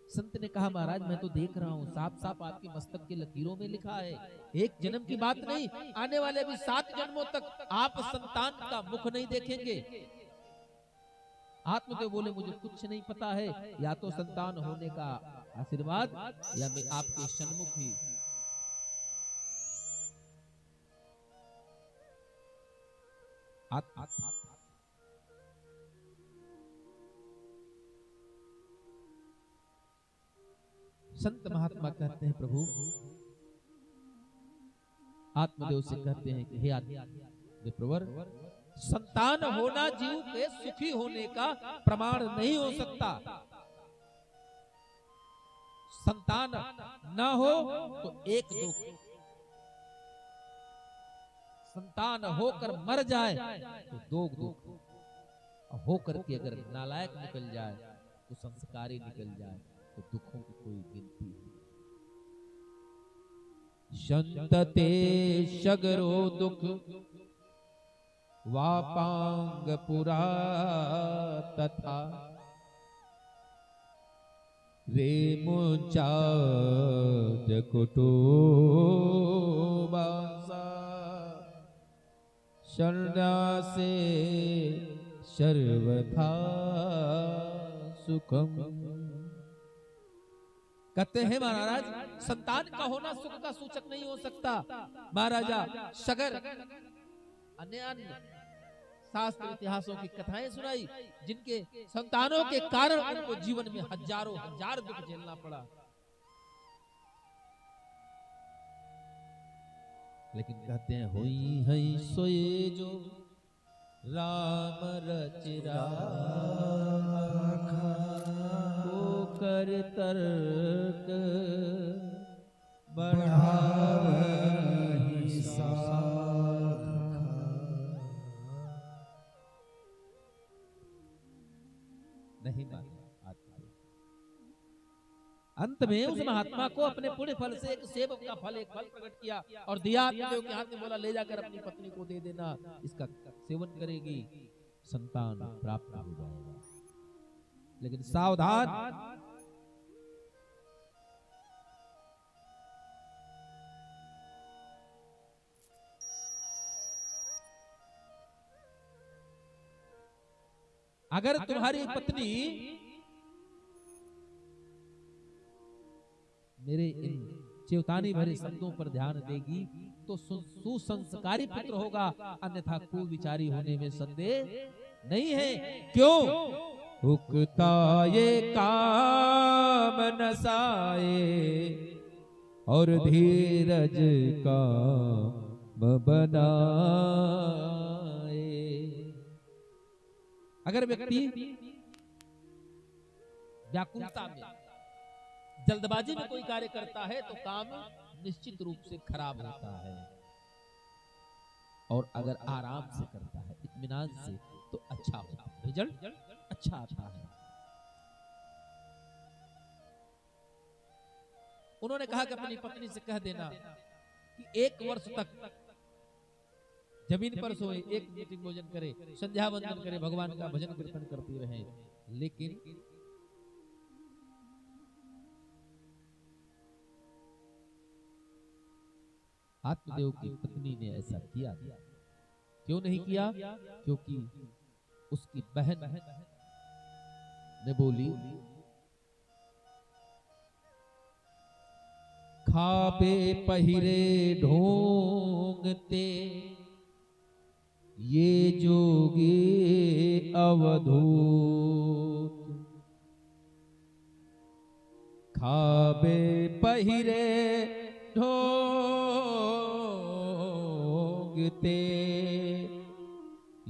संत ने कहा महाराज मैं तो देख रहा हूँ, साफ साफ आपके मस्तक के लकीरों में लिखा है, एक जन्म की बात नहीं, आने वाले भी 7 जन्मों तक आप संतान का मुख नहीं देखेंगे। आत्मदेव बोले मुझे कुछ नहीं पता है, या तो संतान होने का आशीर्वाद या मैं आपके सन्मुख ही। संत महात्मा कहते हैं प्रभु, आत्मदेव से कहते हैं कि हे विप्रवर, संतान होना जीव के सुखी होने का प्रमाण नहीं हो सकता। संतान ना हो तो एक दुख, संतान होकर मर जाए तो 2 दुख, होकर के अगर नालायक निकल जाए तो संस्कारी निकल जाए तो दुखों की कोई गिनती नहीं। संतते सगरो दुख वापांग पुरा तथा रेमुचा जकुटो बासा शरणा से सर्वथा सुखम। कहते हैं महाराज, संतान का होना सुख का सूचक नहीं हो सकता। महाराजा सगर अन्य शास्त्र इतिहासों की कथाएं सुनाई, जिनके संतानों के कारण उनको जीवन में हजारों हजार दुख झेलना पड़ा। लेकिन कहते हैं होई है सोए जो राम रच राखा, को कर तर्क बढ़ावहि साखा। नहीं माना आत्मा। अंत में उस महात्मा को अपने पुण्य फल से एक सेब का फल, एक फल प्रकट किया और दिया आत्मदेव के हाथ में, बोला ले जाकर अपनी पत्नी को दे देना, इसका सेवन करेगी, संतान प्राप्त हो जाएगा। लेकिन सावधान, अगर तुम्हारी पत्नी मेरे इन चेतावनी भरे शब्दों पर ध्यान देगी तो सुसंस्कारी पुत्र होगा, अन्यथा कुविचारी होने में संदेह नहीं है। क्यों? हुक्ता ये काम नसाए और धीरज काम बनाए। अगर व्यक्ति व्याकुलता में, जल्दबाजी में कोई कार्य करता है तो काम निश्चित रूप से खराब होता है, और अगर आराम से करता है, इत्मीनान से, तो अच्छा होता है, रिजल्ट अच्छा आता है। उन्होंने कहा कि अपनी पत्नी से कह देना कि 1 वर्ष तक जमीन पर सोए, एक मीटिंग भोजन करे, संध्या वंदन करे, भगवान का भजन कीर्तन करती रहे। लेकिन आत्मदेव की पत्नी ने ऐसा किया। क्यों नहीं किया? क्योंकि उसकी बहन ने बोली, खाबे पहिरे ढोंगते ये जोगी अवधूत, खाबे पहिरे ढोंगते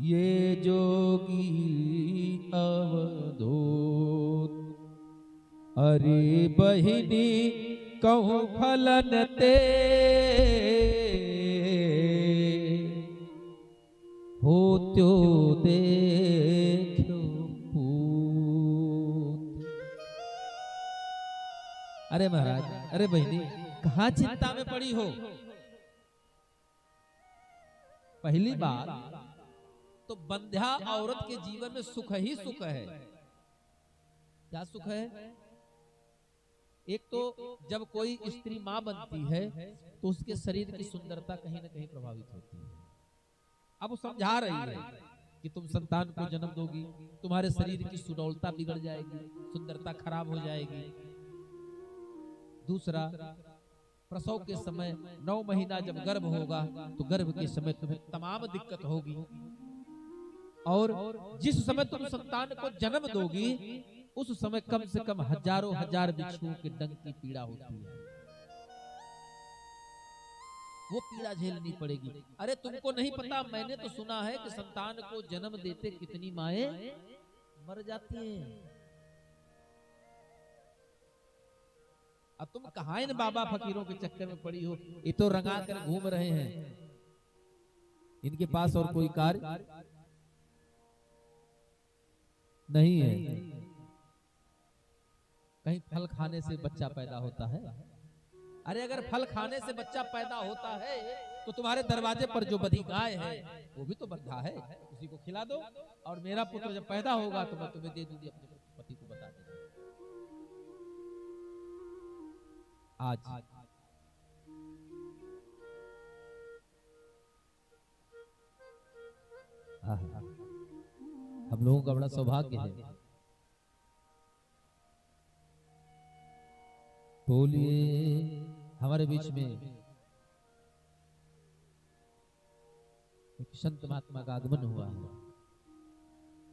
ये जोगी अवधूत, अरे बहिनी कहूँ फलन ते हो त्यो देखो पूत। अरे महाराज, अरे बहिनी, कहाँ चिंता में पड़ी हो? पहली बात तो बंध्या औरत के जीवन में सुख ही सुख है। क्या सुख है? एक तो जब कोई स्त्री मां बनती है तो उसके शरीर की सुंदरता कहीं ना कहीं प्रभावित होती है। अब वो समझा रही है कि तुम संतान को जन्म दोगी, तुम्हारे शरीर की सुडौलता बिगड़ जाएगी, सुंदरता खराब हो जाएगी। दूसरा, प्रसव के समय 9 महीना जब गर्भ होगा तो गर्भ के समय तुम्हें तमाम दिक्कत होगी, और जिस समय तुम संतान को जन्म दोगी उस समय कम से कम हजारों हजार बिच्छुओं के डंक की पीड़ा होती है, वो पीड़ा झेलनी पड़ेगी। अरे तुमको नहीं पता, मैंने तो सुना है कि संतान को जन्म देते कितनी माएं मर जाती हैं। अब तुम कहां इन बाबा फकीरों के चक्कर में पड़ी हो? ये तो रंगा कर घूम रहे हैं, इनके पास और कोई कार्य नहीं है। कहीं फल खाने से बच्चा पैदा होता है? अरे अगर फल खाने से बच्चा पैदा होता है तो तुम्हारे दरवाजे पर जो बधी गाय है वो भी तो बंधा है, उसी को खिला दो, और मेरा पुत्र जब पैदा होगा तो मैं तुम्हें दे दूंगी, अपने पति को बता देना। आज हम लोगों का बड़ा सौभाग्य है। बोलिए हमारे बीच में एक संत महात्मा का आगमन हुआ है।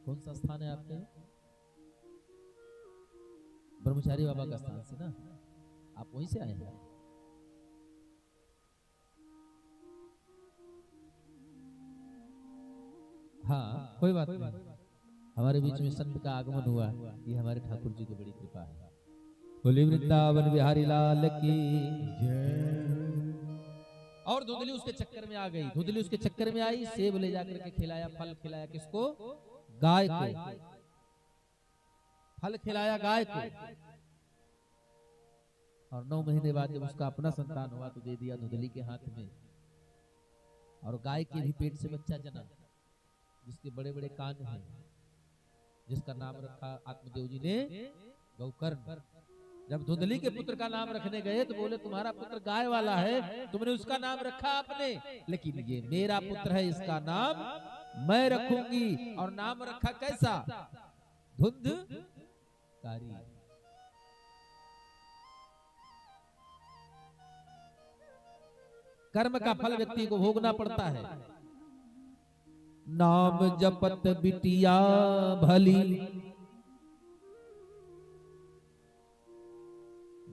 कौन सा स्थान है आपके? ब्रह्मचारी बाबा का स्थान से ना, आप वहीं से आए हैं? हाँ कोई बात नहीं, हमारे बीच में संत का आगमन हुआ, ये हमारे ठाकुर जी की बड़ी कृपा है। बोले वृंदावन बिहारी लाल की जय। और धुंधली उसके चक्कर में आ गई, धुंधली उसके चक्कर में आई, सेब ले जाकर के खिलाया, फल खिलाया, किसको? गाय को। फल खिलाया गाय को, और 9 महीने बाद जब उसका अपना संतान हुआ तो दे दिया धुंधली के हाथ में। और गाय के भी पेट से बच्चा जना, जिसके बड़े बड़े कान हैं, जिसका नाम रखा आत्मदेव जी ने गौकर्ण। जब धुंधली के पुत्र का नाम रखने गए तो बोले तुम्हारा पुत्र गाय वाला है, तुमने उसका नाम रखा आपने, लेकिन ये मेरा पुत्र है, इसका नाम मैं रखूंगी। और नाम रखा कैसा? धुंधकारी। कर्म का फल व्यक्ति को भोगना पड़ता है। नाम जपत बिटिया भली,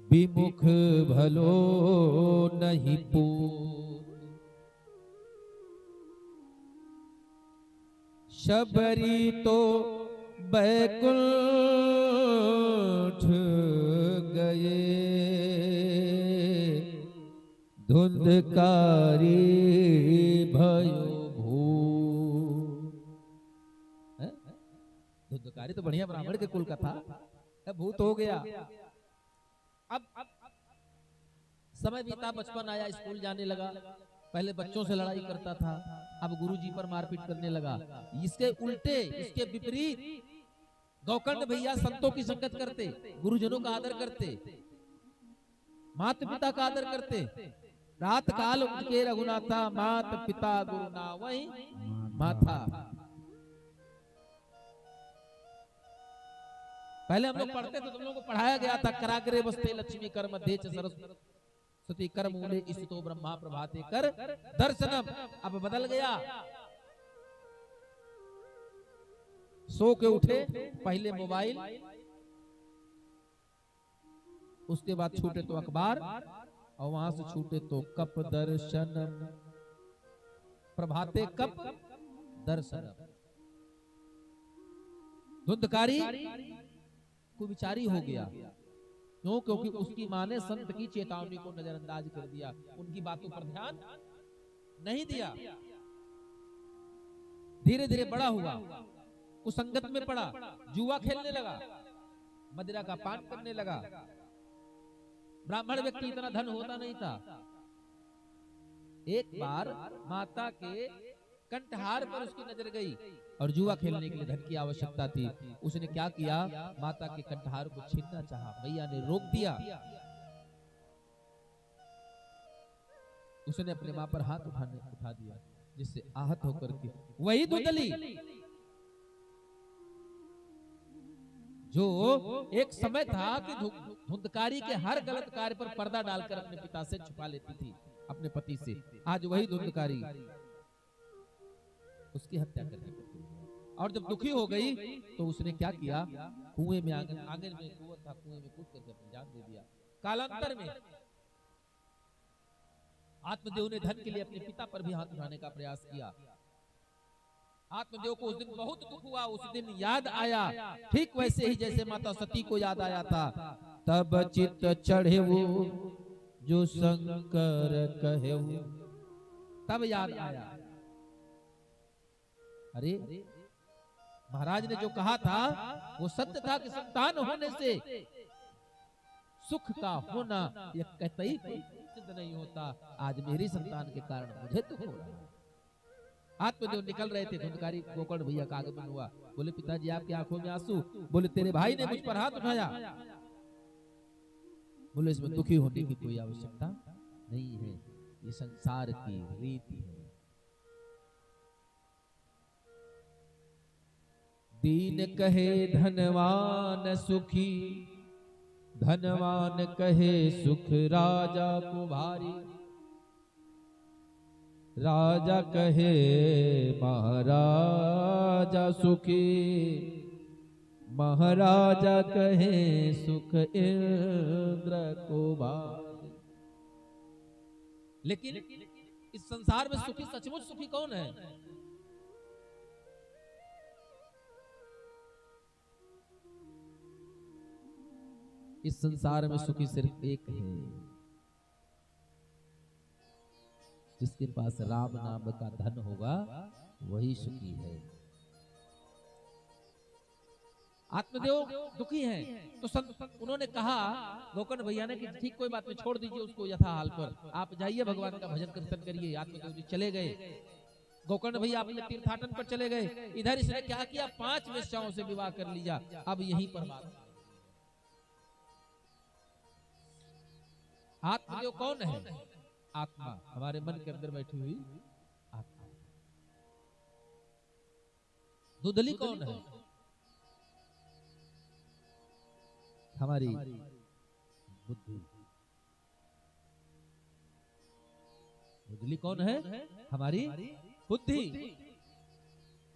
विमुख भलो नहीं पूत। शबरी तो बैकुंठ गए, धुंधकारी भयो भूत। धुंधकारी तो बढ़िया ब्राह्मण के कुल का था, भूत हो गया। अब समय बीता, बचपन आया, स्कूल जाने लगा, पहले बच्चों से लड़ाई करता था, अब गुरुजी पर मारपीट करने लगा। इसके उल्टे, इसके विपरीत गौकर्ण भैया संतों की संगत करते, गुरुजनों का आदर करते, माता पिता का आदर करते। रात काल उनके रघुनाथा, मात पिता गुरु ना वही माथा। पहले हम लोग पढ़ते थे, तुम लोगों को पढ़ाया गया था, कराग्रे बस्ते लक्ष्मी कर मध्य सरस्वती कर मूले स्थितो ब्रह्मा प्रभाते कर दर्शनम। अब बदल गया, सो के उठे, पहले मोबाइल, उसके बाद छूटे तो अखबार, और वहां से छूटे तो कप दर्शनम, प्रभाते कप दर्शनम। धुंधकारी विचारी हो गया, क्यों? क्योंकि उसकी मां ने संत की चेतावनी को नजरअंदाज कर दिया, उनकी बातों पर ध्यान नहीं दिया। धीरे धीरे बड़ा हुआ, कुसंगत में पड़ा, जुआ खेलने लगा, मदिरा का पान करने लगा। ब्राह्मण व्यक्ति इतना धन होता नहीं था। एक बार माता के कंठहार पर उसकी नजर गई, और जुआ खेलने के लिए धन की आवश्यकता थी। उसने क्या किया? माता के कंठहार को छीनना चाहा, मैया ने रोक दिया। उसने अपने मां पर हाथ उठा दिया, जिससे आहत होकर के वही धुंधली जो एक समय था कि धुंधकारी के हर गलत कार्य पर पर्दा डालकर अपने पिता से छुपा लेती थी, अपने पति से, आज वही धुंधकारी उसकी हत्या करने पर तुल गया। और जब दुखी हो गई तो उसने क्या किया? कुएं में, आंगन में कुआं था, कुएं में कूद करके अपनी जान दे दिया। कालांतर में आत्मदेव ने धन के लिए अपने पिता पर भी हाथ उठाने का प्रयास किया। आत्मदेव को उस दिन बहुत दुख हुआ, उस दिन याद आया, ठीक वैसे ही जैसे माता सती को याद आया था। तब चित्त चढ़े वो जो शंकर कहे, तब याद आया, अरे महाराज ने जो कहा था वो सत्य था कि संतान होने से सुख का होना यह कतई निश्चिंत नहीं होता। आज मेरी संतान के कारण मुझे दुख हो रहा है। आत्मदेव निकल रहे थे, धुंधकारी गोकर्ण भैया का आगमन हुआ। बोले पिताजी आपकी आंखों में आंसू? बोले तेरे भाई ने मुझ पर हाथ उठाया। बोले इसमें दुखी होने की कोई आवश्यकता नहीं है, ये संसार की रीति है। दीन कहे धनवान सुखी, धनवान कहे सुख राजा को भारी। राजा कहे महाराजा सुखी, महाराजा कहे सुख इंद्र को भारी। लेकिन इस संसार में सुखी, सचमुच सुखी कौन है? इस संसार में सुखी सिर्फ एक है, जिसके पास राम नाम का धन होगा वही सुखी है। आत्मदेव दुखी हैं, तो उन्होंने कहा गोकर्ण भैया ने कि ठीक कोई बात नहीं, छोड़ दीजिए उसको यथा हाल पर, आप जाइए भगवान का भजन कीर्तन करिए। आत्मदेव जी चले गए। गोकर्ण भैया अपने तीर्थाटन पर चले गए। इधर इसने क्या किया, 5 वेश्याओं से विवाह कर लिया। अब यहीं पर बात, आत्मदेव कौन है? आत्मा, हमारे मन के अंदर बैठी हुई आत्मा। धुंधली कौन है? हमारी बुद्धि। धुंधली कौन है? हमारी बुद्धि।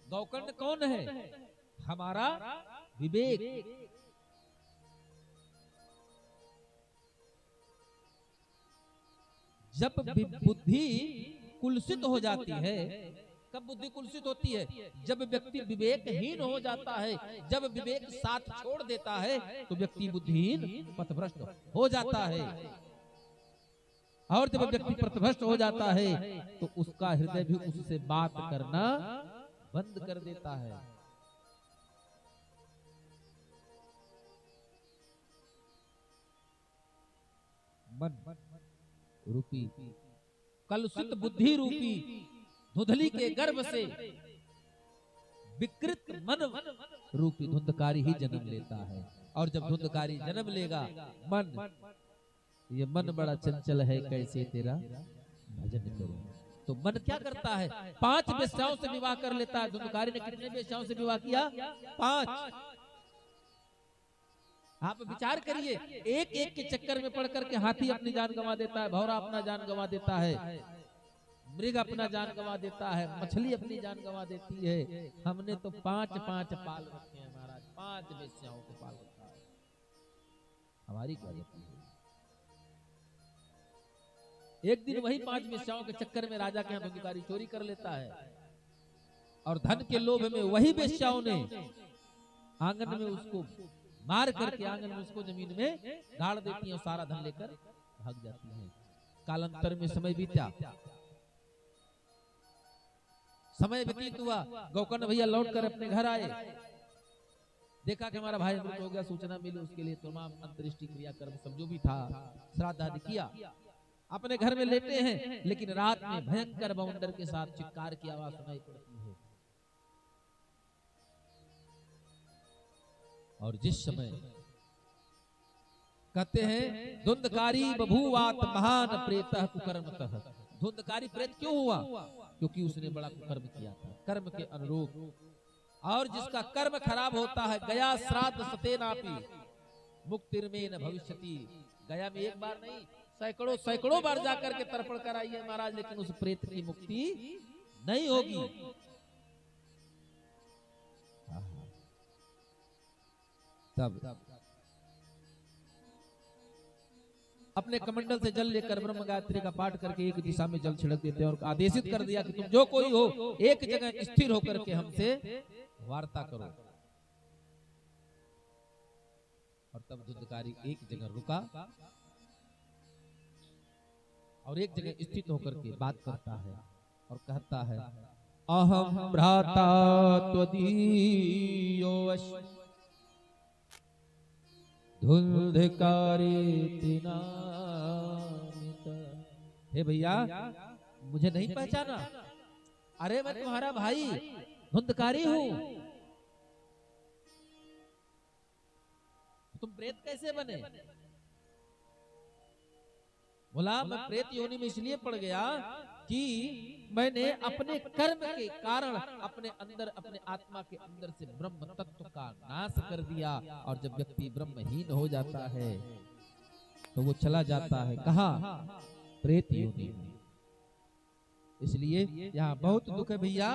गोकर्ण कौन है? हमारा विवेक। जब बुद्धि कुलसित हो जाती है, कब बुद्धि कुलसित होती है? जब व्यक्ति विवेकहीन हो जाता है, जब विवेक साथ छोड़ देता है तो व्यक्ति बुद्धिहीन पथभ्रष्ट हो जाता है। और जब व्यक्ति पथभ्रष्ट हो जाता है तो उसका हृदय भी उससे बात करना बंद कर देता है। मन रूपी कलुषित बुद्धि रूपी धुंधली के गर्भ से विकृत मन रूपी धुंधकारी ही जन्म लेता है। और जब धुंधकारी जन्म लेगा, मन, ये मन बड़ा चंचल है, कैसे तेरा भजन करूं। तो मन क्या करता है? 5 वेश्याओं से विवाह कर लेता है। धुंधकारी ने कितने वेश्याओं से विवाह किया? 5। आप विचार करिए, एक एक के चक्कर में पड़ करके हाथी अपनी जान गंवा देता है, भौरा अपना जान गंवा देता है, मृग अपना जान गंवा देता है, मछली अपनी जान गंवा देती है। हमने तो 5-5 पाल रखे हैं महाराज, 5 वेश्याओं को पाल रखा है। हमारी क्या गति है? एक दिन वही 5 वेश्याओं के चक्कर में राजा के यहाँ धुंधकारी चोरी कर लेता है, और धन के लोभ में वही वेश्याओं ने आंगन में उसको मार करके आंगन में उसको जमीन में गाड़ देती हैं और सारा धन लेकर भाग जाती हैं। कालांतर में समय बीता, समय व्यतीत हुआ। गोकर्ण भैया लौट कर अपने घर आए, देखा कि हमारा भाई मृत हो गया। सूचना मिली, उसके लिए तमाम अंत्येष्टि क्रियाकर्म सब जो भी था श्राद्ध आदि किया। अपने घर में लेटे हैं, लेकिन रात में भयंकर बवंडर के साथ चित्कार की आवाज सुनाई पड़ती है। और जिस समय कहते हैं धुंधकारी बभूवात महान प्रेतः कुकर्मतः, धुंधकारी प्रेत क्यों हुआ? क्योंकि उसने बड़ा कुकर्म किया था, कर्म के अनुरूप। और जिसका कर्म खराब होता है, गया श्राद्ध सतेनापि मुक्तिर्मेन भविष्यति। गया में एक बार नहीं, सैकड़ों बार जाकर के तर्पण कराइए महाराज, लेकिन उस प्रेत की मुक्ति नहीं होगी। तब अपने कमंडल से जल लेकर ब्रह्म गायत्री का पाठ करके एक दिशा में जल छिड़क देते हैं और आदेशित कर दिया कि तुम जो कोई हो एक जगह स्थिर होकर के हमसे वार्ता करो। और तब धुंधकारी एक जगह रुका और एक जगह स्थित होकर के बात करता है और कहता है, अहम भ्राता त्वदीयो धुंधकारी तिनामित हे भैया मुझे नहीं पहचाना? अरे मैं तुम्हारा भाई धुंधकारी हूं। तुम प्रेत कैसे बने? बोला मैं प्रेत योनि में इसलिए पड़ गया कि मैंने अपने कर्म के कारण अपने अंदर, अपने आत्मा के अंदर से ब्रह्म तत्व का नाश कर दिया। और जब व्यक्ति ब्रह्महीन हो जाता है तो वो चला जाता है कहाँ? प्रेत योनि में। इसलिए यहाँ बहुत दुख है भैया,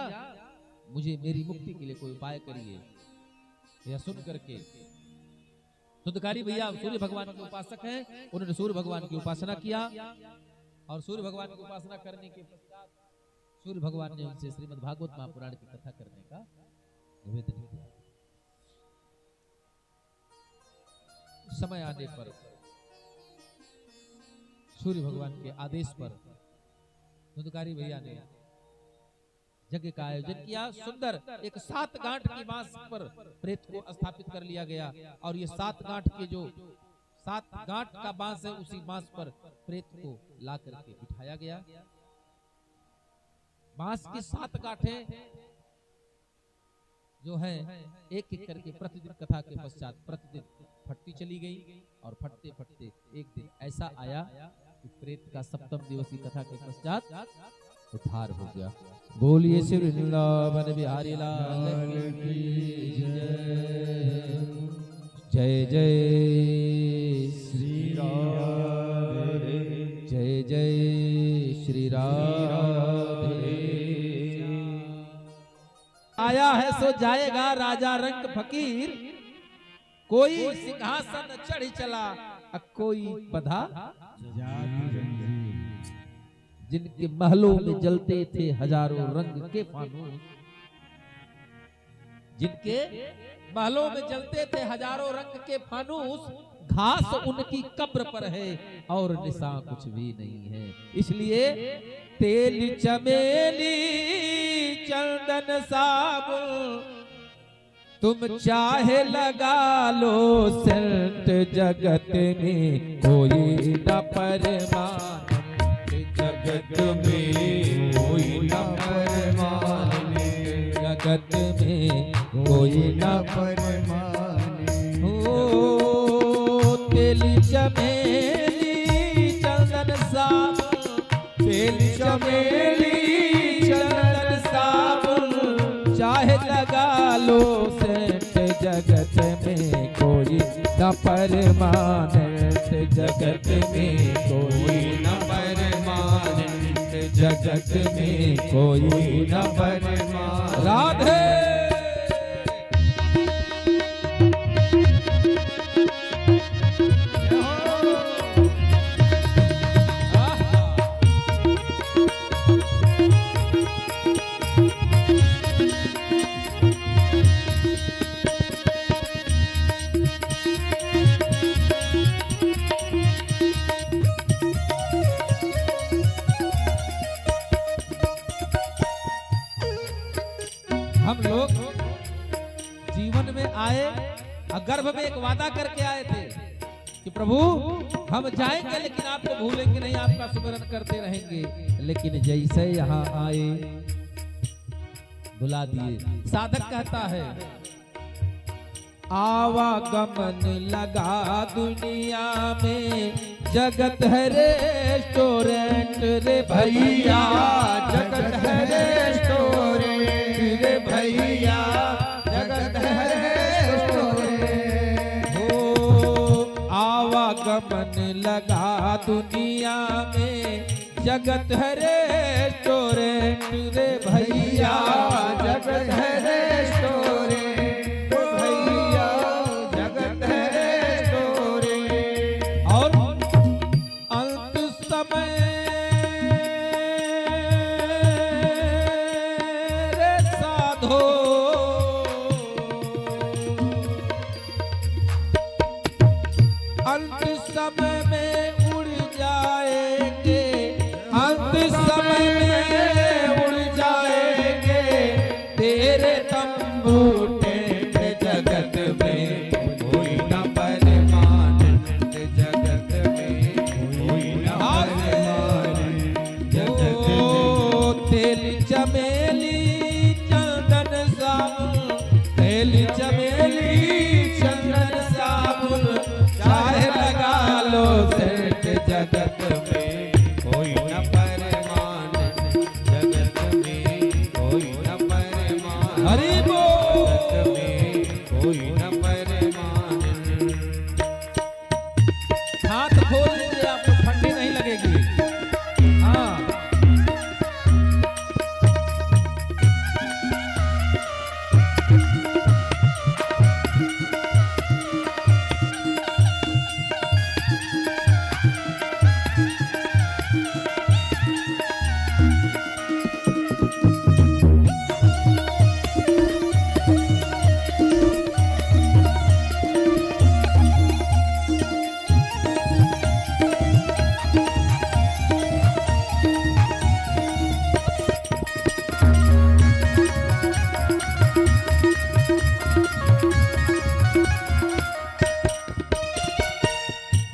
मुझे मेरी मुक्ति के लिए कोई उपाय करिए। यह सुन करके धुंधकारी भैया सूर्य भगवान के उपासक हैं, उन्होंने सूर्य भगवान की उपासना किया और सूर्य भगवान की उपासना करने के पश्चात सूर्य भगवान ने उनसे श्रीमद् भागवत महापुराण की कथा करने का निवेदन किया। समय आने पर सूर्य भगवान के आदेश पर धुंधकारी भैया ने यज्ञ का आयोजन किया। सुंदर एक 7 गांठ की बांस पर प्रेत को स्थापित कर लिया गया और ये 7 गांठ के जो 7 गांठ का बांस है उसी बांस पर प्रेत को ला करके बिठाया गया। बांस की 7 गांठें जो है एक एक करके प्रतिदिन कथा के पश्चात प्रतिदिन फटती चली गई और फटते फटते एक दिन ऐसा आया कि प्रेत का 7वें दिवस की कथा के पश्चात उद्धार हो गया। बोलिए श्री वृंदावन बिहारी लाल की जय। जय श्री राधे, जय जय श्री राधे। आया है सो जाएगा राजा रंग फकीर, कोई सिंहासन चढ़ चला कोई बधा। जिनके महलों में जलते थे हजारों रंग के फानूस, जिनके महलों में जलते थे हजारों रंग के फानूस, घास उनकी कब्र पर है और निशा कुछ भी नहीं है। इसलिए तेल चमेली चंदन साबुन तुम चाहे लगा लो सेंट, जगत में कोई न परमान, जगत में कोई न परमान, जगत में कोई न परमान। हो तेल चमेली चंदन साबुन, तेल चमेली चंदन साबुन चाहे लगा लो सेंट, जगत में कोई न परमान, जगत में कोई न परमान, जगत में कोई न परमान। राधे हम लोग जीवन में आए और गर्भ में एक वादा करके आए थे कि प्रभु हम जाएंगे लेकिन आपको भूलेंगे नहीं, आपका सुमिरन करते रहेंगे। लेकिन जैसे यहाँ आए बुला दिए। साधक कहता है आवागमन लगा दुनिया में, जगत है रेस्टोरेंट रे भैया, जगत है रेस्टोरेंट रे भैया, जगत है रेस्टोरेंट। हो आवागमन लगा दुनिया में, जगत है रेस्टोरेंट रे भैया, जगत है रेस्टोरेंट भैया, जगत है रेस्टोरेंट। और अंत समय रे साधो, अंत समय में उड़ जाएंगे, अंत समय में उड़ जाएंगे हरि बोल। जगत में कोई न परमान। हाथ खोल लीजिए, आपको ठंडी नहीं लगेगी। हाँ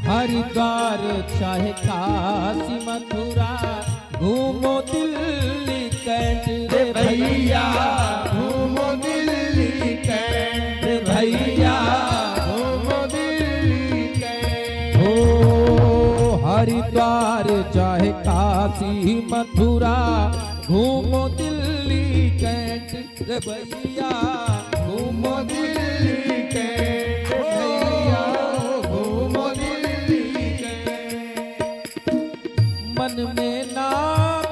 हरिद्वार चाहे काशी मथुरा, घूमो दिल्ली कैंट रे भैया, घूमो दिल्ली कैंट रे भैया, घूमो दिल्ली कैंट। हो हरिद्वार चाहे काशी मथुरा, घूमो दिल्ली कैंट रे भैया, घूमो दिल्ली कैंट भैया, घूमो दिल्ली कैंट। मन में नाम,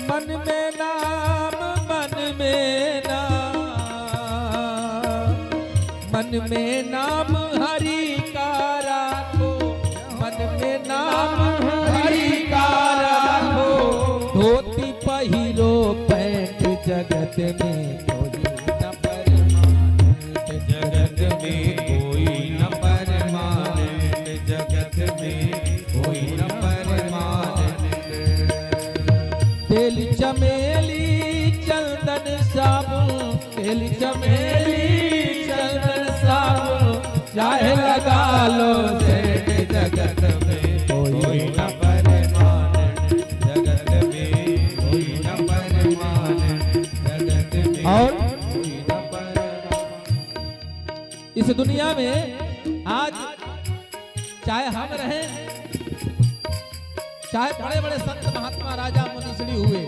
मन में नाम, मन में नाम, मन में नाम हरि का राखो, मन में नाम हरि का राखो। धोती पहिरो पैंट जगत में कोई न परमानंद, जगत में कोई न परमानंद, जगत में कोई न परमानंद। तेल चमेली चंदन साबुन, तेल चमेली चंदन साबुन, चाहे लगा लो सेठ जगत में कोई न परमानंद, जगत में कोई न परमानंद, जगत में और कोई न परमानंद। इस दुनिया में आज चाहे हम रहें, चाहे बड़े बड़े संत महात्मा राजा मुनीश्री हुए,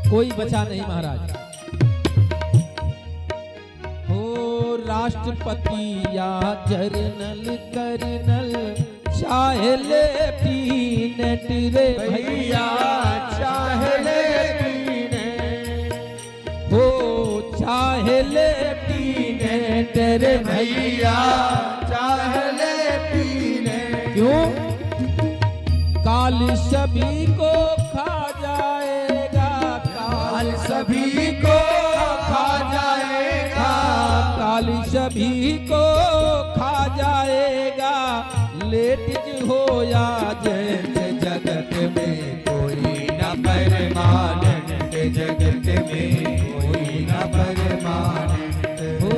कोई बचा नहीं महाराज। हो राष्ट्रपति या जर्नल कर्नल, चाहे लेफ्टिनेंट रे भैया, चाहे लेफ्टिनेंट, हो चाहे लेफ्टिनेंट रे भैया, चाहे लेफ्टिनेंट। क्यों? काल सभी को खा जाएगा, काल सभी को खा जाएगा, काल सभी को खा जाएगा। लेडीज हो या जेंट्स, जगत में कोई न परमानंद, जगत में कोई न परमानंद। हो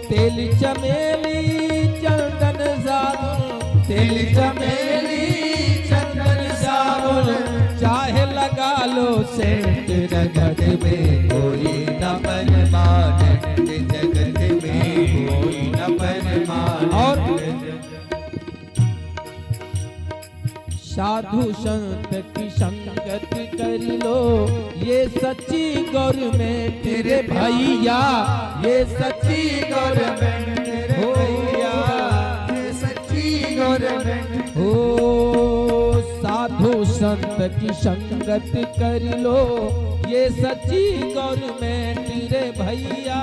तेल चमेली चंदन साबुन, तेल चमेली चंदन साबुन, चाहे लगा लो सेंट जगत में कोई न परमानंद, जगत में कोई न परमानंद। और साधु संत की संगत कर लो, ये सच्ची गवर्नमेंट रे भैया, ये सच्ची गवर्नमेंट रे भैया, ये सच्ची गवर्नमेंट। हो साधु संत की संगत कर लो, ये सच्ची गवर्नमेंट रे भैया,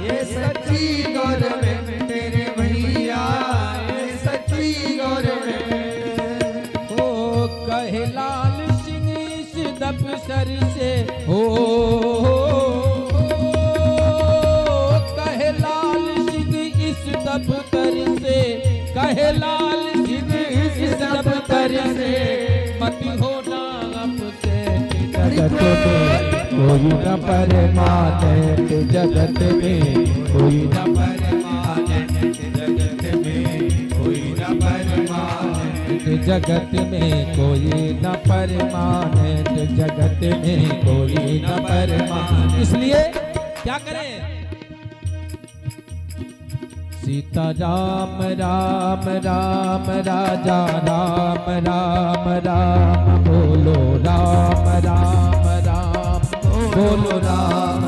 ये सच्ची गवर्नमेंट रे भैया, ये सच्ची गवर्नमेंट। कहे लाल सिंह इस दफ्तर से, हो कहे लाल सिंह इस दफ्तर से, कहे लाल सिंह इस दफ्तर से, मत होना अपसे जगत में कोई न परमानंद, जगत में कोई न परमानंद, जगत में कोई न परमानंद। जगत में कोई न परमानंद, जगत में कोई न परमानंद। इसलिए क्या करें? सीता राम राम राम, राजा राम राम राम, बोलो राम राम राम। बोलो राम